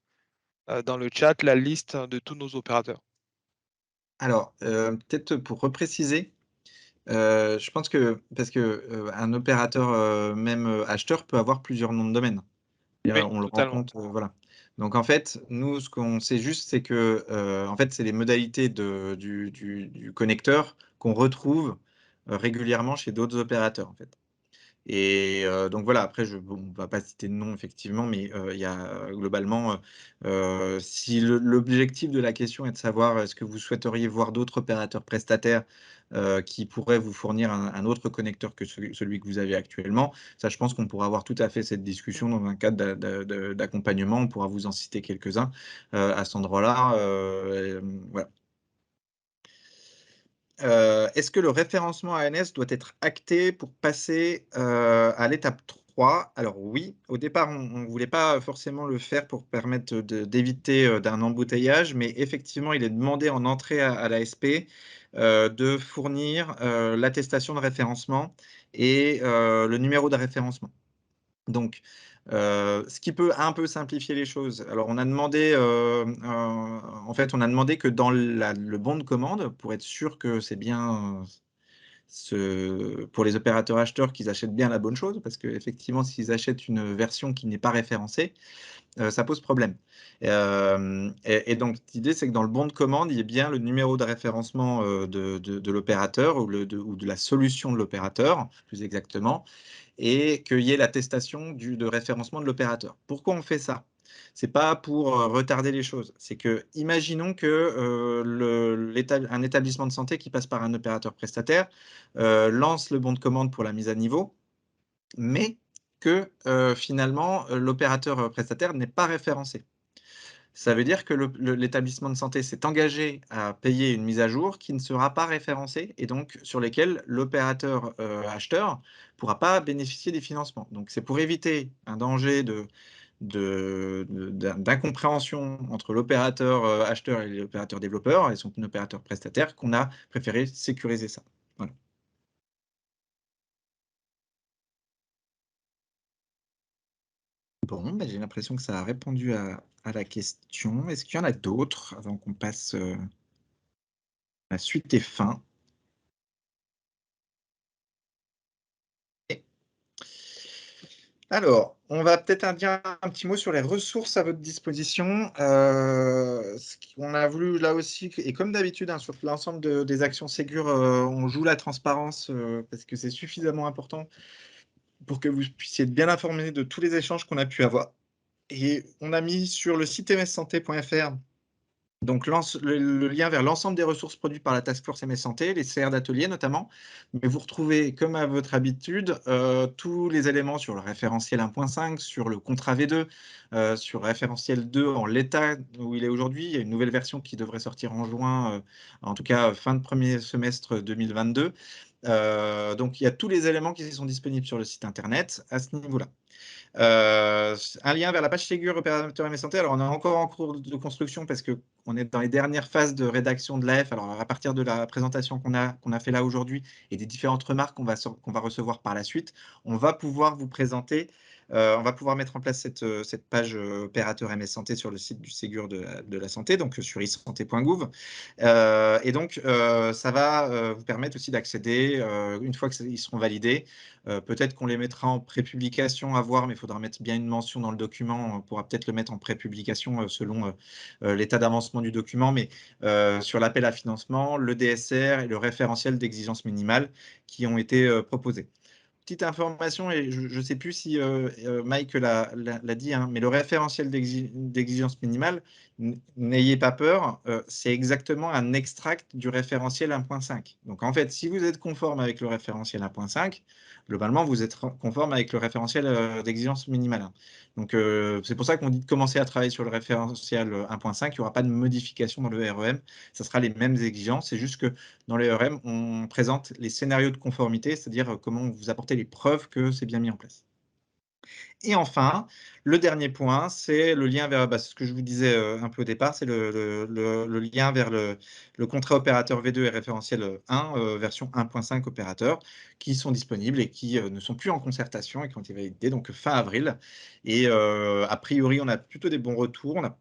le chat la liste de tous nos opérateurs. Alors, peut-être pour repréciser, je pense que parce que, un opérateur, même, acheteur peut avoir plusieurs noms de domaine. Et Oui, on le totalement. rencontre, voilà. Donc en fait, nous, ce qu'on sait juste, c'est que, en fait, c'est les modalités du connecteur qu'on retrouve, régulièrement chez d'autres opérateurs, en fait. Et donc voilà, après on ne va pas citer de nom effectivement, mais il y a globalement, si l'objectif de la question est de savoir est-ce que vous souhaiteriez voir d'autres opérateurs prestataires, qui pourraient vous fournir un autre connecteur que celui que vous avez actuellement, ça je pense qu'on pourra avoir tout à fait cette discussion dans un cadre d'accompagnement. On pourra vous en citer quelques-uns, à cet endroit-là, voilà. Est-ce que le référencement ANS doit être acté pour passer à l'étape 3? Alors oui, au départ, on ne voulait pas forcément le faire pour permettre d'éviter d'un embouteillage, mais effectivement, il est demandé en entrée à l'ASP de fournir l'attestation de référencement et le numéro de référencement. Donc, ce qui peut un peu simplifier les choses. Alors, on a demandé, en fait, on a demandé que dans le bon de commande, pour être sûr que c'est bien, pour les opérateurs acheteurs, qu'ils achètent bien la bonne chose, parce qu'effectivement, s'ils achètent une version qui n'est pas référencée, ça pose problème. Et donc, l'idée, c'est que dans le bon de commande, il y ait bien le numéro de référencement de l'opérateur ou de la solution de l'opérateur, plus exactement, et qu'il y ait l'attestation de référencement de l'opérateur. Pourquoi on fait ça? C'est pas pour retarder les choses. C'est que, imaginons que un établissement de santé qui passe par un opérateur prestataire lance le bon de commande pour la mise à niveau, mais que finalement l'opérateur prestataire n'est pas référencé. Ça veut dire que l'établissement de santé s'est engagé à payer une mise à jour qui ne sera pas référencée et donc sur lesquelles l'opérateur acheteur ne pourra pas bénéficier des financements. Donc c'est pour éviter un danger d'incompréhension entre l'opérateur acheteur et l'opérateur développeur et son opérateur prestataire qu'on a préféré sécuriser ça. Voilà. Bon, bah, j'ai l'impression que ça a répondu à la question. Est-ce qu'il y en a d'autres avant qu'on passe à la suite et fin? Alors, On va peut-être dire un petit mot sur les ressources à votre disposition. On a voulu là aussi, et comme d'habitude, hein, sur l'ensemble des actions Ségur, on joue la transparence parce que c'est suffisamment important pour que vous puissiez être bien informés de tous les échanges qu'on a pu avoir. Et on a mis sur le site mssanté.fr donc le lien vers l'ensemble des ressources produites par la Task Force MS Santé, les CR d'atelier notamment, mais vous retrouvez, comme à votre habitude, tous les éléments sur le référentiel 1.5, sur le contrat V2, sur le référentiel 2 en l'état où il est aujourd'hui. Il y a une nouvelle version qui devrait sortir en juin, en tout cas fin de premier semestre 2022. Donc il y a tous les éléments qui sont disponibles sur le site internet à ce niveau-là. Un lien vers la page Ségur opérateur MS Santé. Alors, on est encore en cours de construction parce qu'on est dans les dernières phases de rédaction de l'AF. Alors, à partir de la présentation qu'on a fait là aujourd'hui et des différentes remarques qu'on va recevoir par la suite, on va pouvoir vous présenter, on va pouvoir mettre en place cette page opérateur MS Santé sur le site du Ségur de la Santé, donc sur isanté.gouv. Et donc, ça va vous permettre aussi d'accéder, une fois qu'ils seront validés, peut-être qu'on les mettra en prépublication à voir, mais il faudra mettre bien une mention dans le document. On pourra peut-être le mettre en prépublication selon l'état d'avancement du document, mais sur l'appel à financement, le DSR et le référentiel d'exigence minimale qui ont été proposés. Petite information, et je ne sais plus si Mike l'a dit, hein, mais le référentiel d'exigence minimale, n'ayez pas peur, c'est exactement un extract du référentiel 1.5. Donc en fait, si vous êtes conforme avec le référentiel 1.5, globalement, vous êtes conforme avec le référentiel d'exigence minimale. Donc c'est pour ça qu'on dit de commencer à travailler sur le référentiel 1.5, il n'y aura pas de modification dans le REM, ça sera les mêmes exigences, c'est juste que dans les REM, on présente les scénarios de conformité, c'est-à-dire comment vous apportez les preuves que c'est bien mis en place. Et enfin, le dernier point, c'est le lien vers ce que je vous disais un peu au départ, c'est le lien vers le contrat opérateur V2 et référentiel 1, version 1.5 opérateur, qui sont disponibles et qui ne sont plus en concertation et qui ont été validés donc fin avril. Et a priori, on a plutôt des bons retours. On a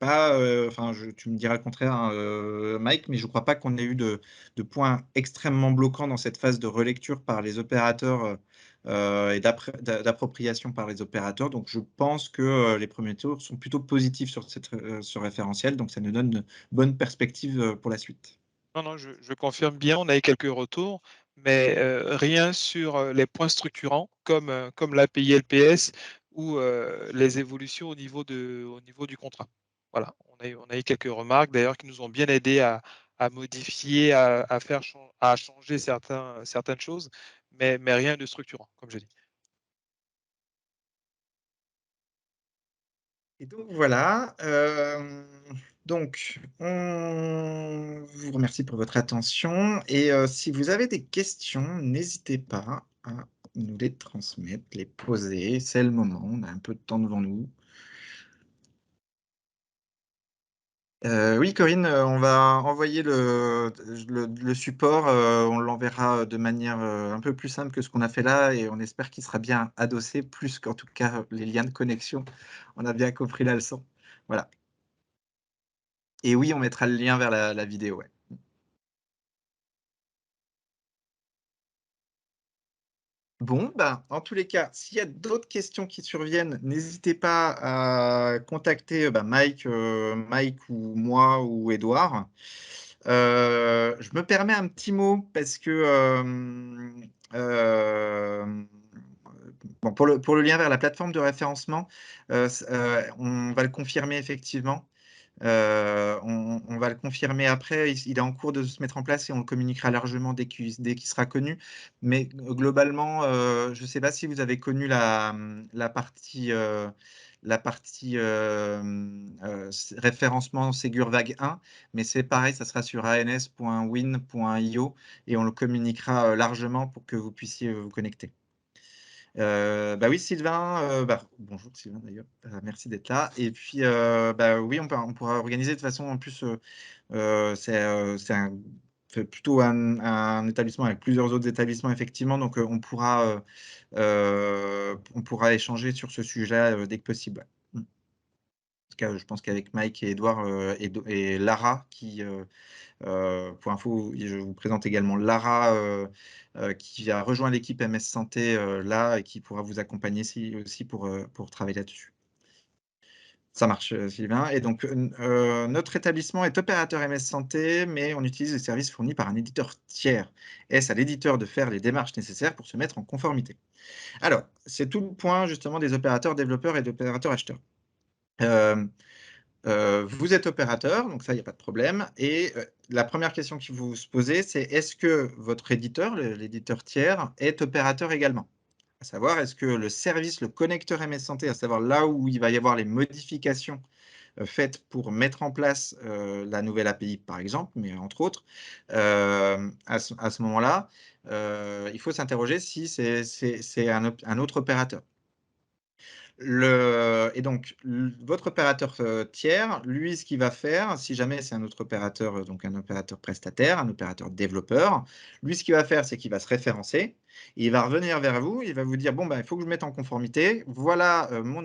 pas, enfin, tu me diras le contraire, hein, Mike, mais je ne crois pas qu'on ait eu de points extrêmement bloquants dans cette phase de relecture par les opérateurs et d'appropriation par les opérateurs. Donc, je pense que les premiers tours sont plutôt positifs sur ce référentiel. Donc, ça nous donne de bonnes perspectives pour la suite. Non, non, je confirme bien, on a eu quelques retours, mais rien sur les points structurants comme l'API LPS ou les évolutions au niveau du contrat. Voilà, on a eu quelques remarques d'ailleurs qui nous ont bien aidés à modifier, à changer certaines choses, mais rien de structurant, comme je dis. Et donc voilà, donc on vous remercie pour votre attention et si vous avez des questions, n'hésitez pas à nous les transmettre, les poser. C'est le moment, on a un peu de temps devant nous. Oui, Corinne, on va envoyer le support, on l'enverra de manière un peu plus simple que ce qu'on a fait là et on espère qu'il sera bien adossé, plus qu'en tout cas les liens de connexion. On a bien compris la leçon. Voilà. Et oui, on mettra le lien vers la vidéo. Ouais. Bon, ben, en tous les cas, s'il y a d'autres questions qui surviennent, n'hésitez pas à contacter Mike ou moi ou Edouard. Je me permets un petit mot parce que bon, pour le lien vers la plateforme de référencement, on va le confirmer effectivement. On va le confirmer après. Il est en cours de se mettre en place et on le communiquera largement dès qu'il sera connu. Mais globalement, je ne sais pas si vous avez connu la partie, référencement Ségur Vague 1, mais c'est pareil, ça sera sur ans.win.io et on le communiquera largement pour que vous puissiez vous connecter. Bah oui, Sylvain, bonjour Sylvain d'ailleurs, merci d'être là. Et puis, bah oui, on pourra organiser de toute façon, en plus, c'est plutôt un établissement avec plusieurs autres établissements, effectivement, donc on pourra échanger sur ce sujet-là dès que possible. Ouais. tout cas, je pense qu'avec Mike et Edouard et Lara, qui, pour info, je vous présente également Lara, qui a rejoint l'équipe MS Santé là et qui pourra vous accompagner aussi pour travailler là-dessus. Ça marche, Sylvain. Et donc, notre établissement est opérateur MS Santé, mais on utilise les services fournis par un éditeur tiers. Est-ce à l'éditeur de faire les démarches nécessaires pour se mettre en conformité? Alors, c'est tout le point justement des opérateurs développeurs et d'opérateurs acheteurs. Vous êtes opérateur, donc ça, il n'y a pas de problème. Et la première question qu'il faut se poser, c'est est-ce que votre éditeur, l'éditeur tiers, est opérateur également? À savoir, est-ce que le service, le connecteur MS Santé, à savoir là où il va y avoir les modifications faites pour mettre en place la nouvelle API, par exemple, mais entre autres, à ce moment-là, il faut s'interroger si c'est un autre opérateur. Et donc, votre opérateur tiers, lui, ce qu'il va faire, si jamais c'est un autre opérateur, donc un opérateur prestataire, un opérateur développeur, lui, ce qu'il va faire, c'est qu'il va se référencer, il va revenir vers vous, il va vous dire, bon, bah, il faut que je mette en conformité, voilà mon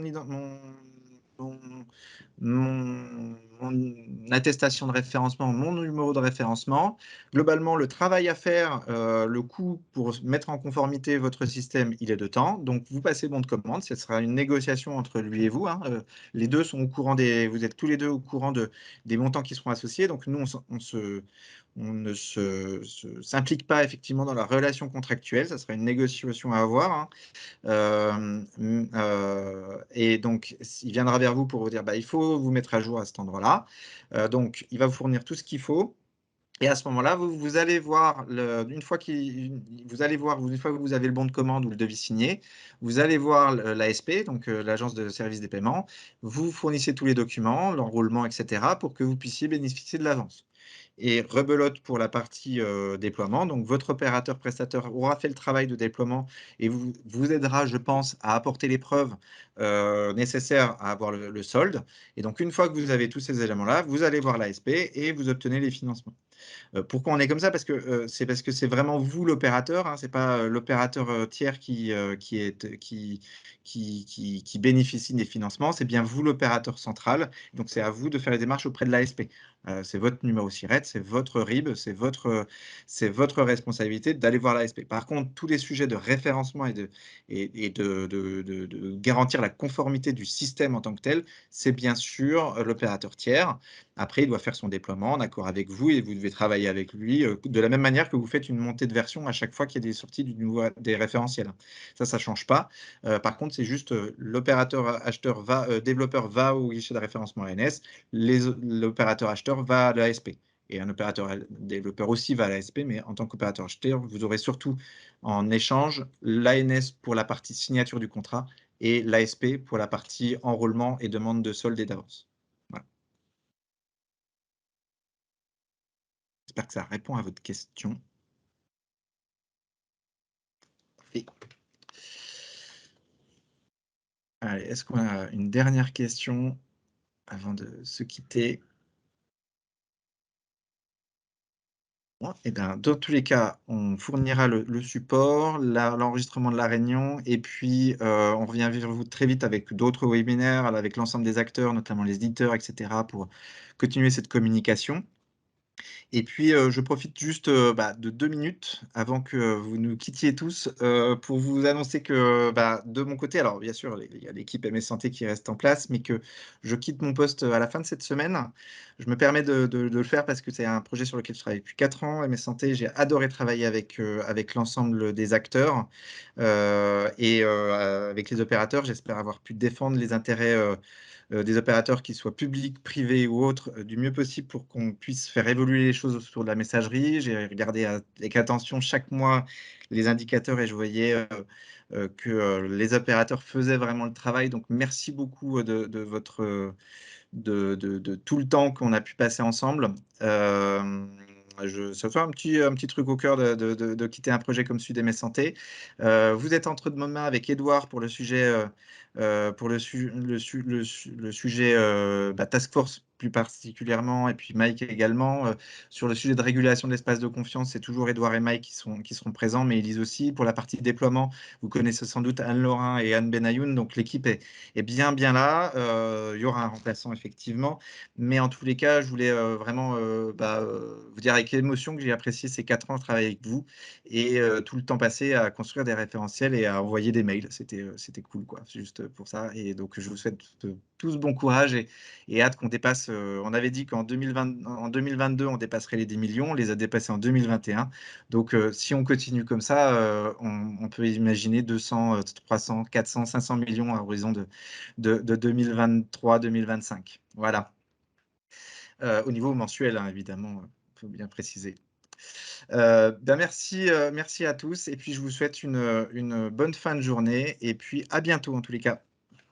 attestation de référencement, mon numéro de référencement. Globalement, le travail à faire, le coût pour mettre en conformité votre système, il est de temps. Donc, vous passez bon de commande. Ce sera une négociation entre lui et vous, hein. Les deux sont au courant vous êtes tous les deux au courant des montants qui seront associés. Donc, nous, on ne s'implique pas effectivement dans la relation contractuelle. Ça sera une négociation à avoir, hein. Et donc, il viendra vers vous pour vous dire, bah, il faut vous mettre à jour à cet endroit-là. Donc, il va vous fournir tout ce qu'il faut. Et à ce moment-là, vous allez voir, une fois que vous avez le bon de commande ou le devis signé, vous allez voir l'ASP, donc l'Agence de service des paiements. Vous fournissez tous les documents, l'enrôlement, etc., pour que vous puissiez bénéficier de l'avance. Et rebelote pour la partie déploiement. Donc, votre opérateur prestataire aura fait le travail de déploiement et vous aidera, je pense, à apporter les preuves nécessaires à avoir le solde. Et donc, une fois que vous avez tous ces éléments-là, vous allez voir l'ASP et vous obtenez les financements. Pourquoi on est comme ça? Parce que c'est vraiment vous l'opérateur, hein, c'est pas l'opérateur tiers qui bénéficie des financements, c'est bien vous l'opérateur central. Donc c'est à vous de faire les démarches auprès de l'ASP. C'est votre numéro SIRET, c'est votre RIB, c'est votre responsabilité d'aller voir l'ASP. Par contre, tous les sujets de référencement et de garantir la conformité du système en tant que tel, c'est bien sûr l'opérateur tiers. Après, il doit faire son déploiement en accord avec vous et vous devez travailler avec lui de la même manière que vous faites une montée de version à chaque fois qu'il y a des sorties des référentiels. Ça ne change pas. Par contre, c'est juste l'opérateur acheteur développeur va au guichet de référencement ANS, l'opérateur acheteur va à l'ASP. Et un opérateur développeur aussi va à l'ASP, mais en tant qu'opérateur acheteur, vous aurez surtout en échange l'ANS pour la partie signature du contrat et l'ASP pour la partie enrôlement et demande de solde et d'avance. Voilà. J'espère que ça répond à votre question. Et... Allez, est-ce qu'on a une dernière question avant de se quitter? Et bien, dans tous les cas, on fournira le support, l'enregistrement de la réunion, et puis on revient vers vous très vite avec d'autres webinaires, avec l'ensemble des acteurs, notamment les éditeurs, etc., pour continuer cette communication. Et puis, je profite juste de 2 minutes avant que vous nous quittiez tous pour vous annoncer que de mon côté, alors bien sûr, il y a l'équipe MS Santé qui reste en place, mais que je quitte mon poste à la fin de cette semaine. Je me permets de le faire parce que c'est un projet sur lequel je travaille depuis 4 ans. MS Santé, j'ai adoré travailler avec l'ensemble des acteurs et avec les opérateurs. J'espère avoir pu défendre les intérêts des opérateurs, qu'ils soient publics, privés ou autres, du mieux possible pour qu'on puisse faire évoluer les choses autour de la messagerie. J'ai regardé avec attention chaque mois les indicateurs et je voyais que les opérateurs faisaient vraiment le travail. Donc, merci beaucoup de votre de tout le temps qu'on a pu passer ensemble. Ça fait un petit truc au cœur de quitter un projet comme celui d'MS Santé. Vous êtes entre de bonnes mains avec Edouard pour le sujet pour le sujet Task Force plus particulièrement, et puis Mike également. Sur le sujet de régulation de l'espace de confiance, c'est toujours Edouard et Mike qui seront présents, mais ils lisent aussi. Pour la partie déploiement, vous connaissez sans doute Anne Laurin et Anne Benayoun, donc l'équipe est bien là. Il y aura un remplaçant, effectivement. Mais en tous les cas, je voulais vraiment vous dire avec émotion que j'ai apprécié ces 4 ans de travail avec vous et tout le temps passé à construire des référentiels et à envoyer des mails. C'était cool, quoi, juste pour ça. Et donc, je vous souhaite tous bon courage et hâte qu'on dépasse. On avait dit en 2022, on dépasserait les 10 millions. On les a dépassés en 2021. Donc, si on continue comme ça, on peut imaginer 200, 300, 400, 500 millions à horizon de 2023-2025. Voilà. Au niveau mensuel, hein, évidemment, il faut bien préciser. Merci à tous et puis je vous souhaite une bonne fin de journée et puis à bientôt en tous les cas.